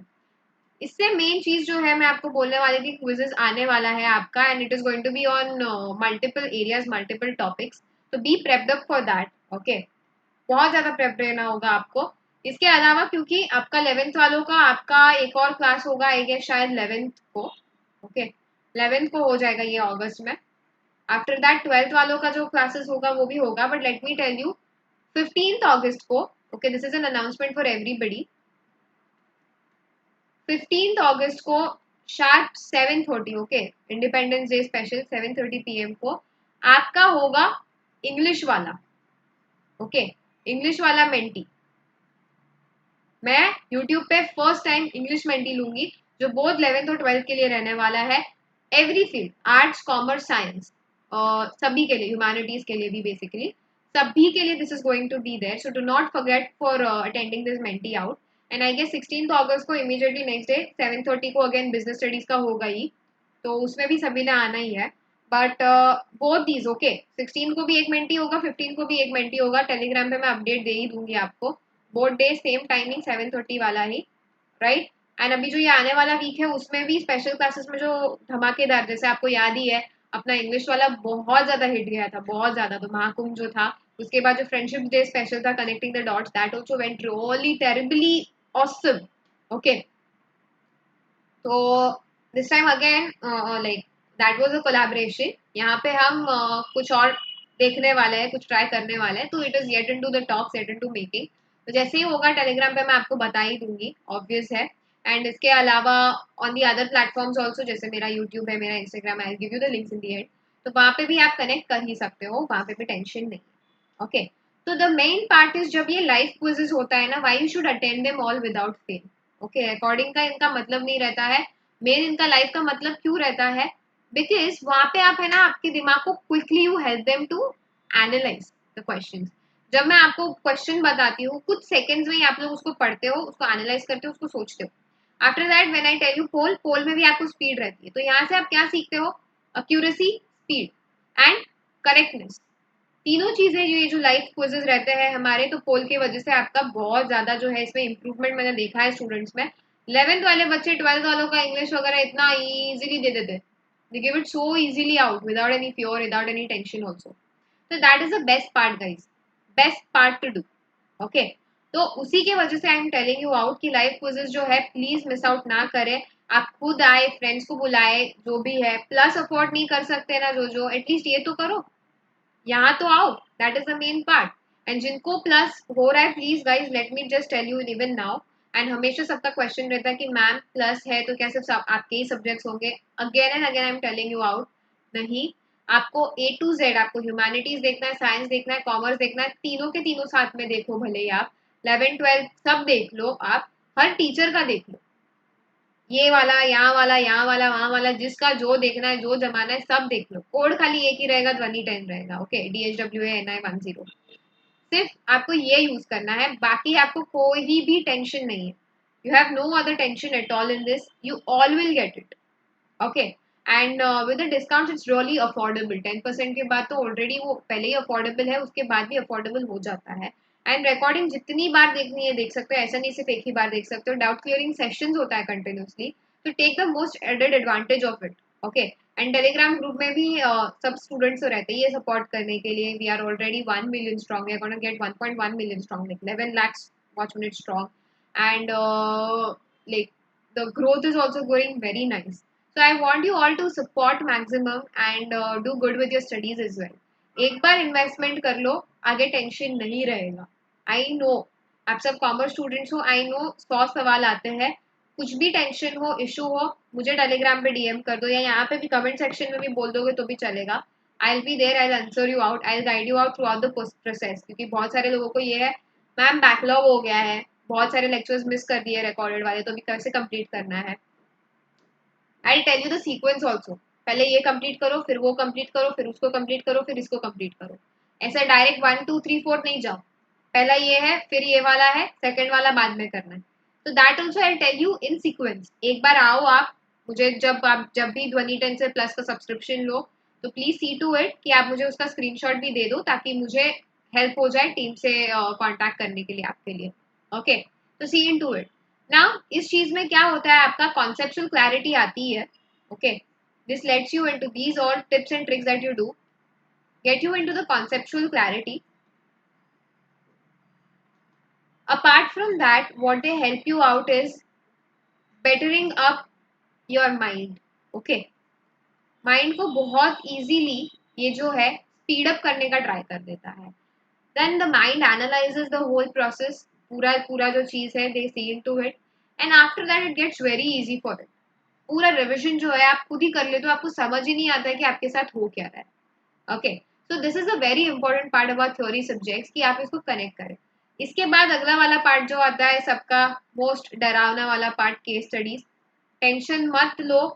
[SPEAKER 1] इससे मेन चीज जो है मैं आपको बोलने वाली थी, क्विजेस आने वाला है आपका, and it is going to be on multiple areas, multiple topics, तो be prepped up for that. Okay, बहुत ज्यादा प्रेप रहना होगा आपको। इसके अलावा क्योंकि आपका 11th वालों का आपका एक और क्लास होगा, आई गेस शायद 11th को, ओके, 11th को हो जाएगा ये अगस्त में। आफ्टर दैट 12th वालों का जो क्लासेस होगा वो भी होगा, but let me tell you 15th अगस्त को, okay, this is an announcement for everybody, 15th अगस्त को sharp 7:30, okay, independence day special 7:30 PM को आपका होगा इंग्लिश वाला। ओके, इंग्लिश वाला मेंटी, मैं यूट्यूब पे फर्स्ट टाइम इंग्लिश मेंटी लूंगी, जो बोथ 11th और 12th के लिए रहने वाला है, every field, arts commerce science, सभी के लिए, ह्यूमैनिटीज के लिए भी बेसिकली, सभी के लिए this is going to be there, so do not forget for attending this Menti out. And I guess 16th अगस्त को इमीडिएटली नेक्स्ट डे 7:30 को अगेन बिजनेस स्टडीज का होगा ही, तो उसमें भी सभी ने आना ही है। बट बोथ दीज, ओके, 16 को भी एक मेंटी होगा, 15 को भी एक मेंटी होगा, टेलीग्राम पे मैं अपडेट दे ही दूंगी आपको, बोथ डे सेम टाइमिंग 7:30 वाला ही, राइट? एंड अभी जो ये आने वाला वीक है उसमें भी स्पेशल क्लासेस में जो धमाकेदार, जैसे आपको याद ही है अपना इंग्लिश वाला बहुत ज्यादा हिट गया था, बहुत ज्यादा, तो महाकुंभ जो था, उसके बाद जो फ्रेंडशिप डे स्पेशल था connecting the dots, that also went really terribly awesome. Okay, तो this time again like that was a collaboration, यहाँ पे हम कुछ और देखने वाले हैं, कुछ ट्राई करने वाले हैं, तो it is yet into the talks, yet into making. तो जैसे ही होगा टेलीग्राम पे मैं आपको बता ही दूंगी, ऑब्वियस है। एंड इसके अलावा on the other platforms also, जैसे मेरा यूट्यूब है, मेरा इंस्टाग्राम है, आई give you the links in the and, तो वहाँ पे भी आप कनेक्ट कर ही सकते हो, वहाँ पे भी टेंशन नहीं। ओके, तो द मेन पार्ट इज जब ये लाइव क्विजेस होता है ना, why you should attend them all without fail. Okay, recording का इनका मतलब नहीं रहता है, मेन इनका लाइव का मतलब क्यों रहता है, बिकॉज वहां पे आप है ना, आपके दिमाग को quickly you help them to analyse the question. जब मैं आपको क्वेश्चन बताती हूँ कुछ सेकंड्स में ही आप लोग उसको पढ़ते हो, उसको एनालाइज करते हो, उसको सोचते हो। After that when I tell you poll, poll में भी आपको स्पीड रहती है, तो यहाँ से आप क्या सीखते हो, अक्यूरेसी, स्पीड एंड करेक्टनेस, तीनों चीजें ये जो लाइव क्विजेस रहते हैं हमारे, तो पोल की वजह से आपका बहुत ज्यादा जो है इसमें इंप्रूवमेंट मैंने देखा है स्टूडेंट्स में, 11th वाले बच्चे 12th वालों का इंग्लिश वगैरह इतना इजीली दे देते, they give it so easily out without any fear, without any tension also. So that is the best part guys, best part to do. Okay, तो उसी के वजह से आई एम टेलिंग यू आउट कि live quizzes जो है please miss out ना करें। आप खुद आए, फ्रेंड्स को बुलाए, जो भी है, प्लस अफोर्ड नहीं कर सकते ना जो एटलीस्ट ये तो करो, यहाँ तो आओ, that is the main part. And जिनको प्लस हो रहा है please guys let me just tell you even now, and हमेशा सबका क्वेश्चन रहता है कि मैम प्लस है तो क्या सिर्फ आपके ही सब्जेक्ट्स होंगे, again and again I am telling you out, नहीं, आपको ए टू जेड, आपको ह्यूमैनिटीज देखना है, साइंस देखना है, कॉमर्स देखना है, तीनों के तीनों साथ में देखो, भले ही आप 11 12 सब देख लो, आप हर टीचर का देख लो, ये वाला, यहाँ वाला, यहाँ वाला, वहां वाला, जिसका जो देखना है, जो जमाना है, सब देख लो। कोड खाली एक ही रहेगा, ध्वनि 10 रहेगा, ओके, DHWANI10। सिर्फ आपको ये यूज करना है, बाकी आपको कोई भी टेंशन नहीं है। You have no other tension at all in this, you all will get it, okay. And with the discount it's really affordable, 10% के बाद तो ऑलरेडी वो पहले ही अफोर्डेबल है, उसके बाद भी अफोर्डेबल हो जाता है। एंड रिकॉर्डिंग जितनी बार देखनी है देख सकते हो, ऐसा नहीं सिर्फ एक ही बार देख सकते हो, डाउट क्लियरिंग सेशंस होता है कंटिन्यूसली, तो take the most added advantage of it, okay. And Telegram group में भी सब स्टूडेंट्स तो रहते हैं ये सपोर्ट करने के लिए, we are already 1 million strong, we are going to get 1.1 million strong, like 11 lakhs watch minute strong, and like the growth is also going very nice. So I want you all to support maximum and do good with your studies as well. एक बार investment कर लो, आगे tension नहीं रहेगा। I know आप सब commerce students हो, I know 100 सवाल आते हैं, कुछ भी टेंशन हो, इशू हो, मुझे टेलीग्राम पे डीएम कर दो, या यहाँ पे भी कमेंट सेक्शन में भी बोल दोगे तो भी चलेगा। I will be there, I will answer you out, I will guide you out throughout the process, क्योंकि बहुत सारे लोगों को ये है मैम बैकलॉग हो गया है, बहुत सारे लेक्चर्स मिस कर दिए रिकॉर्डेड वाले, तो अभी कैसे कंप्लीट करना है। I tell you the sequence also, पहले ये कंप्लीट करो, फिर वो कंप्लीट करो, फिर उसको कंप्लीट करो, फिर इसको कंप्लीट करो, ऐसा डायरेक्ट 1 2 3 4 नहीं जाओ, पहला ये है, फिर ये वाला है, सेकंड वाला बाद में करना है। तो that also I tell you in sequence. एक बार आओ आप, मुझे आप जब भी ध्वनि 10 से प्लस का सब्सक्रिप्शन लो, तो प्लीज सी टू इट कि आप मुझे उसका स्क्रीनशॉट भी दे दो, ताकि मुझे हेल्प हो जाए टीम से कांटेक्ट करने के लिए आपके लिए, ओके। तो सी इन टू इट। नाउ इस चीज में क्या होता है, आपका कॉन्सेप्चुअल क्लैरिटी आती है, okay. This let's you into these all tips and tricks that you do get you into the conceptual clarity. Apart from that, what they help you out is bettering up your mind, okay। Mind को बहुत easily ये जो है speed up करने का try कर देता है। Then the mind analyses the whole process, पूरा पूरा जो चीज है they see into it, and after that it gets very easy for it. पूरा रिविजन जो है आप खुद ही कर लेते हो, आपको समझ ही नहीं आता है कि आपके साथ हो क्या रहा है, okay. So this is a very important part about theory subjects कि आप इसको कनेक्ट करें। इसके बाद अगला वाला पार्ट जो आता है सबका मोस्ट डरावना वाला पार्ट, केस स्टडीज। टेंशन मत लो,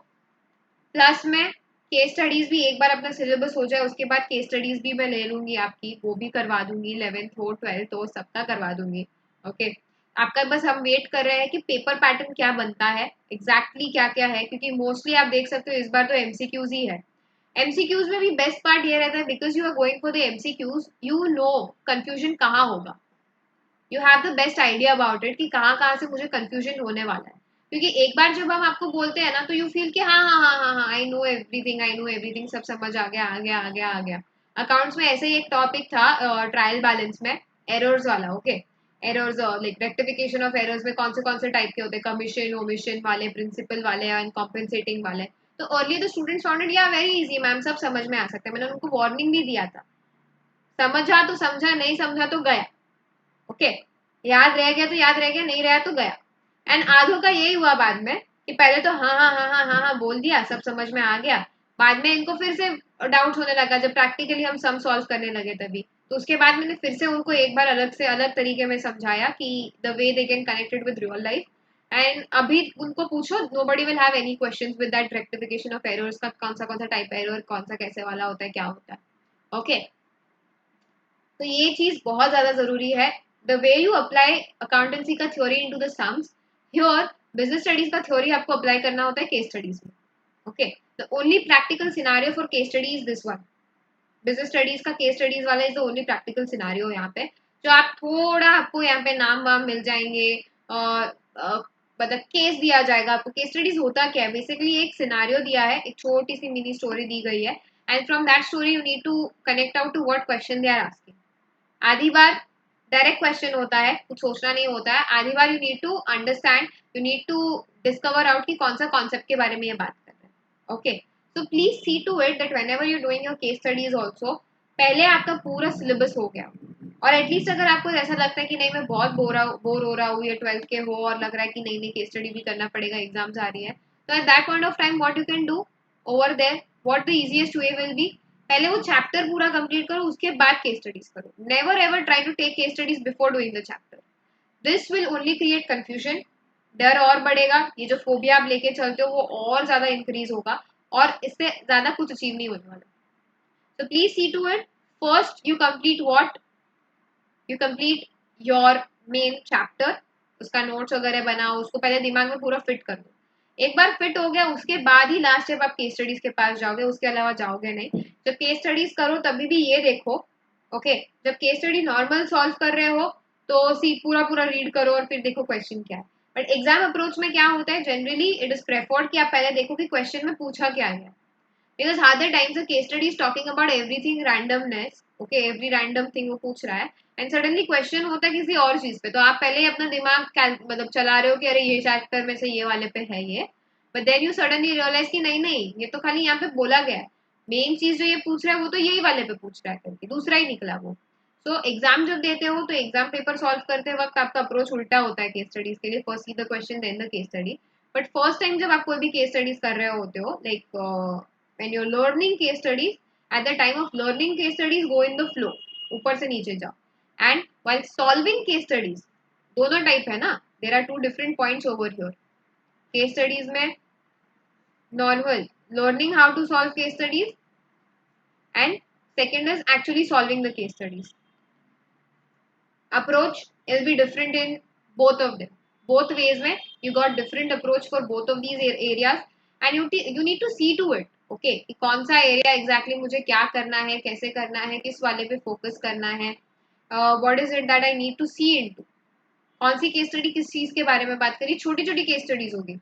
[SPEAKER 1] प्लस में केस स्टडीज भी एक बार अपना सिलेबस हो जाए उसके बाद केस स्टडीज भी मैं ले लूंगी आपकी, वो भी करवा दूंगी, 11th हो 12th हो सबका करवा दूंगी, ओके। आपका बस हम वेट कर रहे हैं कि पेपर पैटर्न क्या बनता है, एग्जैक्टली क्या क्या है, क्योंकि मोस्टली आप देख सकते हो इस बार तो एमसीक्यूज ही है। एमसीक्यूज में भी बेस्ट पार्ट ये रहता है, because you are going for the MCQs, you know confusion कहाँ होगा, you have the best idea about it कि कहाँ कहाँ से मुझे कंफ्यूजन होने वाला है। क्योंकि एक बार जब हम आपको बोलते हैं ना, तो यू फील कि हाँ हाँ हाँ हाँ हाँ, I know everything, I know everything, सब समझ आ गया आ गया आ गया आ गया। अकाउंट्स में ऐसे ही एक टॉपिक था ट्रायल बैलेंस में, एरर्स वाला, okay. Errors like rectification of errors में कौन से टाइप के होते हैं, कमीशन, ओमिशन वाले, प्रिंसिपल वाले एंड कॉम्पेंसेटिंग वाले। तो early the students found it या वेरी इजी मैम, सब समझ में आ सकता है, मैंने उनको वार्निंग भी दिया था, समझा तो समझा, नहीं समझा तो गया, ओके। याद रह गया तो याद रह गया, नहीं रहा तो गया। एंड आधों का यही हुआ बाद में कि पहले तो हाँ हाँ हाँ हाँ हाँ हाँ बोल दिया, सब समझ में आ गया, बाद में इनको फिर से डाउट होने लगा जब प्रैक्टिकली हम सम सॉल्व करने लगे तभी। तो उसके बाद मैंने फिर से उनको एक बार अलग से अलग तरीके में समझाया कि the way they can connected with real life. And अभी उनको पूछो, nobody will have any questions with that rectification of errors का, कौन सा टाइप एरर, कौन सा कैसे वाला होता है, क्या होता है, ओके। तो ये चीज बहुत ज्यादा जरूरी है। The way you apply accountancy का theory into the sums, here business studies का थ्योरी आपको अप्लाई करना होता है केस स्टडीज में, okay. The only practical scenario for case study is this one, business studies का केस स्टडीज वाला is the only practical scenario यहाँ पे, जो आप थोड़ा, आपको यहाँ पे नाम वाम मिल जाएंगे, मतलब केस दिया जाएगा आपको। केस स्टडीज होता क्या है, बेसिकली एक सिनारियो दिया है, एक छोटी सी मिनी स्टोरी दी गई है, and from that story you need to connect out to what question they are asking. आधी बार डायरेक्ट क्वेश्चन होता है, कुछ सोचना नहीं होता है, आधी बार you need to understand, you need to discover out कि कौन सा कॉन्सेप्ट के बारे में ये बात कर रहे हैं। Okay, so please see to it that whenever you doing your case studies also, पहले आपका पूरा सिलेबस हो गया। और एटलीस्ट अगर आपको ऐसा लगता है कि नहीं मैं बहुत बोर हो रहा हूँ, ये 12th के हो और लग रहा है कि नई नई केस स्टडी भी करना पड़ेगा, एग्जाम्स आ रही है, तो at that point of time what you can do over there, what the easiest way will be, पहले वो चैप्टर पूरा कंप्लीट करो, उसके बाद केस स्टडीज करो। Never ever try to take case studies before doing the chapter. This will only create confusion, डर और बढ़ेगा, ये जो फोबिया आप लेके चलते हो वो और ज्यादा इंक्रीज होगा, और इससे ज्यादा कुछ अचीव नहीं होने वाला। So please see to it. First, you complete what? You complete your main chapter. उसका नोट्स वगैरह बनाओ, उसको पहले दिमाग में पूरा फिट कर दो। एक बार फिट हो गया उसके बाद ही लास्ट जब आप केस स्टडीज के पास जाओगे, उसके अलावा जाओगे नहीं। जब केस स्टडीज करो तभी भी ये देखो, ओके, जब केस स्टडी नॉर्मल सॉल्व कर रहे हो तो सी पूरा पूरा रीड करो और फिर देखो क्वेश्चन क्या है। बट एग्जाम अप्रोच में क्या होता है, जनरली इट इज प्रेफर्ड कि आप पहले देखो कि क्वेश्चन में पूछा क्या है, because other times the case study is talking about everything randomness, okay, every random thing वो पूछ रहा है, एंड सडनली क्वेश्चन होता है किसी और चीज पे, तो आप पहले ही अपना दिमाग मतलब चला रहे हो कि अरे ये चैप्टर में से ये वाले पे है ये, but then you suddenly realise कि नहीं नहीं ये तो खाली यहाँ पे बोला गया है, मेन चीज जो ये पूछ रहा है वो तो यही वाले पे पूछ रहा है करके दूसरा ही निकला वो। सो एग्जाम जब देते हो तो एग्जाम पेपर सॉल्व करते वक्त आपका अप्रोच उल्टा होता है केस स्टडीज के लिए, first see the question then the case study. But first time जब आप कोई भी केस स्टडीज कर रहे होते हो, like when you're learning case studies, at the time of learning case studies go in the flow, ऊपर से नीचे जाओ, and while solving case studies, दोनों टाइप है ना, there are two different points over here। case studies में normal learning how to solve case studies, and second is actually solving the case studies। approach will be different in both of them, both ways में you got different approach for both of these areas, and you need to see to it, okay, कि कौन सा area exactly मुझे क्या करना है, कैसे करना है, किस वाले पे फोकस करना है, what is it that I need to see into, कौन सी केस स्टडी किस चीज के बारे में बात करी, छोटी छोटी केस स्टडीज होगी।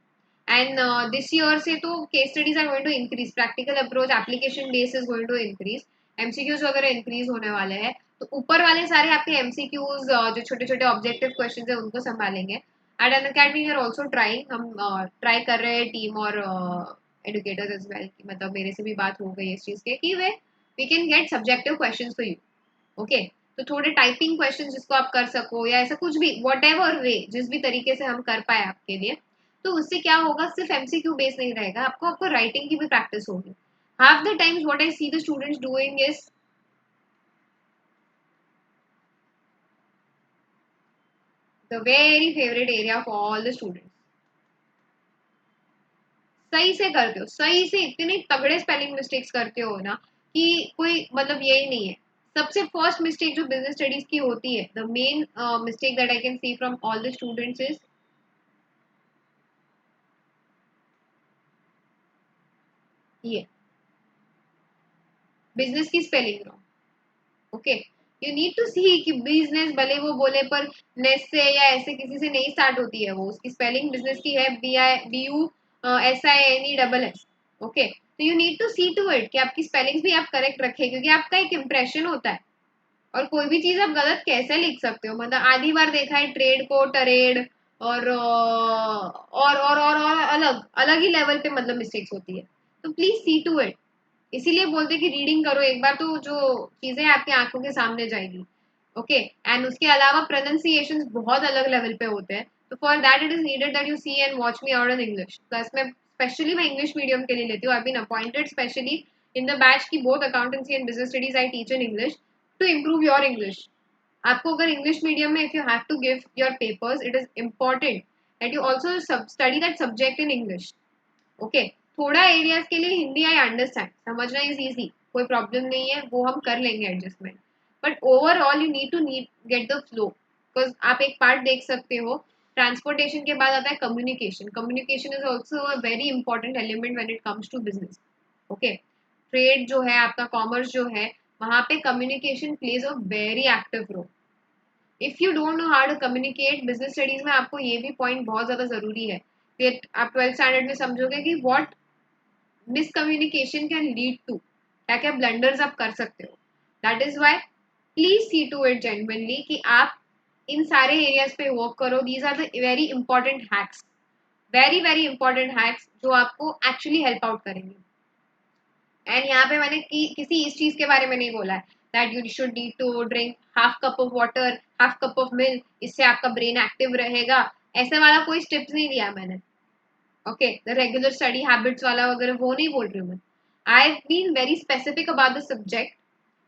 [SPEAKER 1] एंड दिस ईयर से तो case studies are going to increase, practical approach application base is going to increase, MCQs वगैरह इंक्रीज होने वाले हैं, तो ऊपर वाले सारे आपके एमसीक्यूज जो छोटे छोटे ऑब्जेक्टिव क्वेश्चन है उनको संभालेंगे। At Unacademy we are also trying, हम ट्राई कर रहे हैं टीम और एडुकेटर्स एज वेल, मतलब मेरे से भी बात हो गई इस चीज के कि we can get subjective question for you, okay, तो थोड़े टाइपिंग क्वेश्चन जिसको आप कर सको या ऐसा कुछ भी वट एवर वे जिस भी तरीके से हम कर पाए आपके लिए, तो उससे क्या होगा, सिर्फ एमसीक्यू बेस नहीं रहेगा, आपको आपको राइटिंग की भी प्रैक्टिस होगी। Half the times what I see the students doing is the very favourite area for all the students, सही से करते हो, सही से इतने तगड़े स्पेलिंग मिस्टेक्स करते हो ना कि कोई मतलब यही नहीं है। सबसे फर्स्ट मिस्टेक जो बिजनेस स्टडीज की होती है, the main mistake that I can see from all the students is ये बिजनेस की spelling wrong, okay. You need to see कि बिजनेस भले वो बोले पर नेस से या ऐसे किसी से नहीं स्टार्ट होती है, वो उसकी स्पेलिंग बिजनेस की है BIBUSINE, ओके, तो you need to see to it कि आपकी स्पेलिंग्स भी आप करेक्ट रखें, क्योंकि आपका एक इंप्रेशन होता है, और कोई भी चीज आप गलत कैसे लिख सकते हो, मतलब आधी बार देखा है ट्रेड को टरेड, और और अलग अलग ही लेवल पे मतलब मिस्टेक्स होती है, तो प्लीज सी टू इट। इसीलिए बोलते कि रीडिंग करो एक बार, तो जो चीजें आपकी आंखों के सामने जाएगी, ओके। एंड उसके अलावा प्रोनाउंसिएशन बहुत अलग लेवल पे होते हैं, तो for that it is needed that you see and watch me out in English plus, मैं स्पेशली मैं इंग्लिश मीडियम के लिए लेती हूँ, I been appointed specially in the batch की both accountancy and business studies I teach in English to improve your English. आपको अगर English medium में if you have to give your papers, it is important that you also study that subject in English, okay. थोड़ा areas के लिए Hindi I understand, समझना is easy, कोई problem नहीं है, वो हम कर लेंगे adjustment, but overall you need to need get the flow, because आप एक पार्ट देख सकते हो, ट्रांसपोर्टेशन के बाद आता है communication, communication is also a very important element when it comes to business, okay. Trade जो है आपका, कॉमर्स जो है, वहां पे communication plays a very active role, if you don't know how to communicate business studies में, आपको ये भी पॉइंट बहुत ज्यादा जरूरी है कि आप 12th स्टैंडर्ड में समझोगे कि what miscommunication can lead to, क्या क्या ब्लंडर्स आप कर सकते हो. That is why please see to it genuinely कि आप इन सारे एरियाज पे वर्क करो. These are the very important hacks, very very important hacks जो आपको एक्चुअली हेल्प आउट करेंगे. एंड यहाँ पे मैंने किसी इस चीज के बारे में नहीं बोला है that you should need to drink half cup of water, half cup of milk, इससे आपका ब्रेन एक्टिव रहेगा. ऐसे वाला कोई टिप्स नहीं दिया मैंने. Okay, the regular study habits वाला वगैरह वो नहीं बोल रही हूँ मैं. I have been very specific about the subject.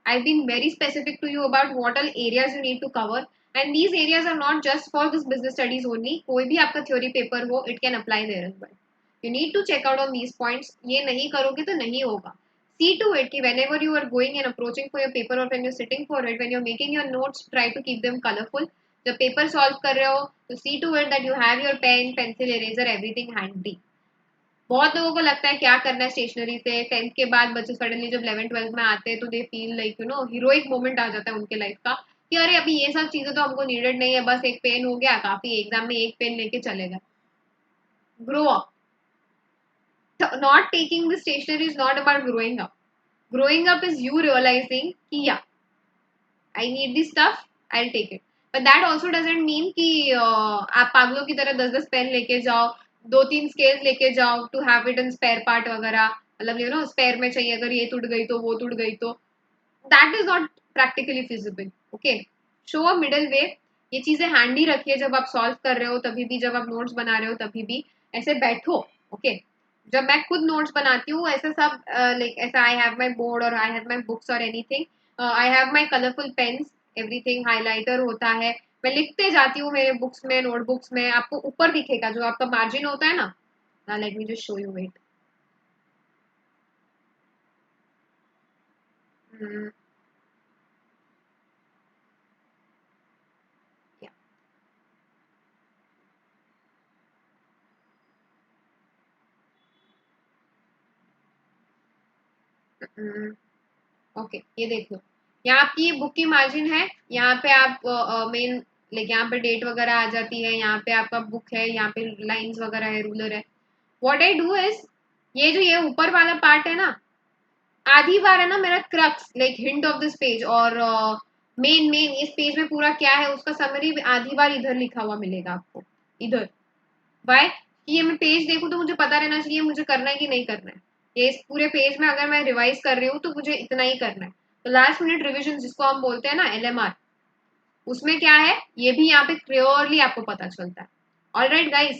[SPEAKER 1] I've been very specific to you about what all areas you need to cover, and these areas are not just for this business studies only. कोई भी आपका theory paper हो, it can apply there as well. You need to check out on these points. ये नहीं करोगे तो नहीं होगा. See to it कि whenever you are going and approaching for your paper, or when you're sitting for it, when you're making your notes, try to keep them colorful. जब paper solve कर रहे हो तो see to it that you have your pen, pencil, eraser, everything handy. बहुत लोगों को लगता है क्या करना है स्टेशनरी से. 10th के बाद बच्चे सडनली जब 11th 12th में आते हैं तो they feel like heroic moment आ जाता है उनके लाइफ का कि अरे अभी ये सब चीजें तो हमको नीडेड नहीं है, बस एक पेन हो गया काफी, एग्जाम में एक पेन लेके चले गए. Grow up. Not taking the stationery is not about growing up. Growing up is you realising कि या I need this stuff, I will take it. But that also doesn't mean कि आप पागलों की तरह 10 10 पेन लेके जाओ, 2 3 स्केल्स लेके जाओ to have it in spare part वगैरह. मतलब स्पेयर में चाहिए, अगर ये टूट गई तो वो टूट गई तो that is not practically feasible. Okay, show a middle way. ये चीजें हैंडी रखिए जब आप सॉल्व कर रहे हो तभी भी, जब आप नोट्स बना रहे हो तभी भी. ऐसे बैठो. ओके, जब मैं खुद नोट्स बनाती हूँ ऐसे सब लाइक ऐसा आई हैव माई बोर्ड और आई हैव माई बुक्स और anything, I have my colourful pens, everything highlighter होता है. मैं लिखते जाती हूँ मेरे बुक्स में, नोटबुक्स में. आपको ऊपर दिखेगा जो आपका मार्जिन होता है ना. Let me just show you wait. Okay, ये देख लो. यहाँ आपकी ये बुक की मार्जिन है. यहाँ पे आप मेन लाइक यहाँ पे डेट वगैरह आ जाती है. यहाँ पे आपका बुक है, यहाँ पे लाइंस वगैरह है, रूलर है. व्हाट आई डू इज, ये जो ये ऊपर वाला पार्ट है ना, आधी बार है ना मेरा crux like hint of this page और मेन मेन इस पेज में पूरा क्या है उसका समरी आधी बार इधर लिखा हुआ मिलेगा आपको. इधर बाय कि ये मैं पेज देखूं तो मुझे पता रहना चाहिए मुझे करना है कि नहीं करना है. ये इस पूरे पेज में अगर मैं रिवाइज कर रही हूँ तो मुझे इतना ही करना है. तो लास्ट मिनट रिविजन जिसको हम बोलते हैं ना LMR, उसमें क्या है ये भी यहाँ पे क्लियरली आपको पता चलता है. All right guys,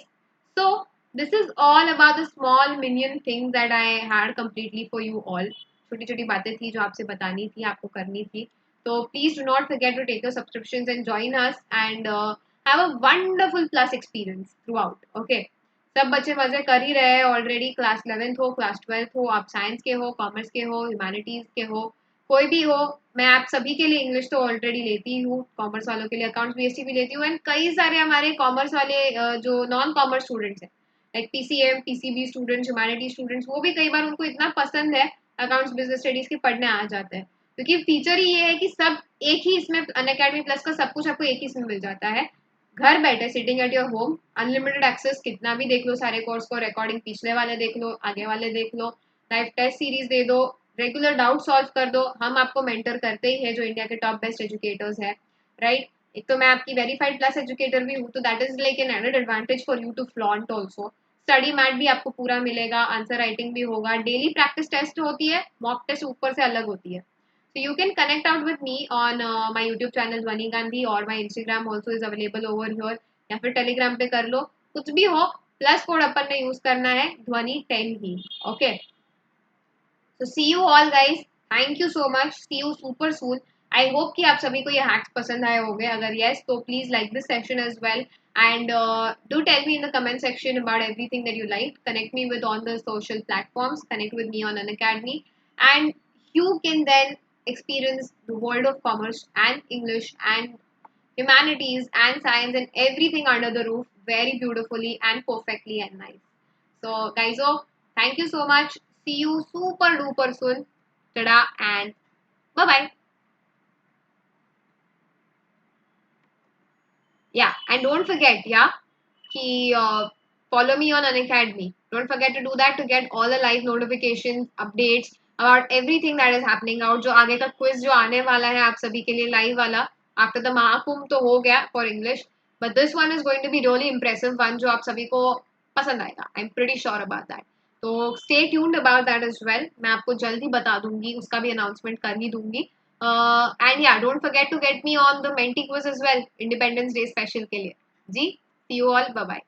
[SPEAKER 1] so this is all about the small minion things that I had completely for you all. छोटी छोटी बातें थी जो आपसे बतानी थी, आपको करनी थी. तो please do not forget to take your subscriptions and join us and have a wonderful plus experience throughout. Okay, सब बच्चे मजे कर ही रहे हैं ऑलरेडी. क्लास 11th हो, क्लास 12th हो, आप साइंस के हो, कॉमर्स के हो, ह्यूमैनिटीज के हो, कोई भी हो. मैं आप सभी के लिए इंग्लिश तो ऑलरेडी लेती हूँ. कॉमर्स वालों के लिए अकाउंट्स BSc भी लेती हूँ. एंड कई सारे हमारे कॉमर्स वाले जो नॉन कॉमर्स स्टूडेंट्स हैं like PCM PCB students, humanity students, वो भी कई बार उनको इतना पसंद है अकाउंट्स बिजनेस स्टडीज के पढ़ने आ जाते हैं. क्योंकि फीचर ही ये है कि सब एक ही इसमें अनअकैडमी प्लस का सब कुछ आपको एक ही इसमें मिल जाता है. घर बैठे sitting at your home, unlimited access, कितना भी देख लो सारे कोर्स को. रिकॉर्डिंग पिछले वाले देख लो, आगे वाले देख लो, लाइव टेस्ट सीरीज दे दो, रेगुलर डाउट सॉल्व कर दो. हम आपको मेंटर करते ही है जो इंडिया के टॉप बेस्ट एजुकेटर्स है. राइट, एक तो मैं आपकी वेरीफाइड प्लस एजुकेटर भी हूँ, तो that is like an added advantage for you to flaunt also. Study mat भी आपको पूरा मिलेगा, आंसर राइटिंग भी होगा, डेली प्रैक्टिस टेस्ट होती है, मॉक टेस्ट ऊपर से अलग होती है. So you can connect out with me on my YouTube channel Dhwani Gandhi, or my Instagram also is available over here. या फिर टेलीग्राम पे कर लो, कुछ भी हो. प्लस कोड अपन ने यूज करना है Dhwani 10 ही. ओके, तो see you all guys, thank you so much, see you super soon. I hope कि आप सभी को ये हैक्स पसंद आए होंगे. अगर यस तो please like this section as well and do tell me in the comment section about everything that you like. Connect me with on the social platforms, connect with me on an academy, and you can then experience the world of commerce and English and humanities and science and everything under the roof very beautifully and perfectly and nice. So guys, oh, thank you so much. See you super duper soon. Tada and bye bye. Yeah, and don't forget, yeah, कि follow me on Unacademy. Don't forget to do that to get all the live notifications, updates about everything that is happening out. जो आगे का quiz जो आने वाला है आप सभी के लिए live वाला after the Mahakumbh तो हो गया for English, but this one is going to be really impressive one जो आप सभी को पसंद आएगा. I'm pretty sure about that. तो stay tuned about that as well. मैं आपको जल्दी बता दूंगी, उसका भी announcement कर ही दूंगी. And yeah, don't forget to get me on the Menti quiz as well, Independence Day special के लिए. जी, see you all. Bye bye.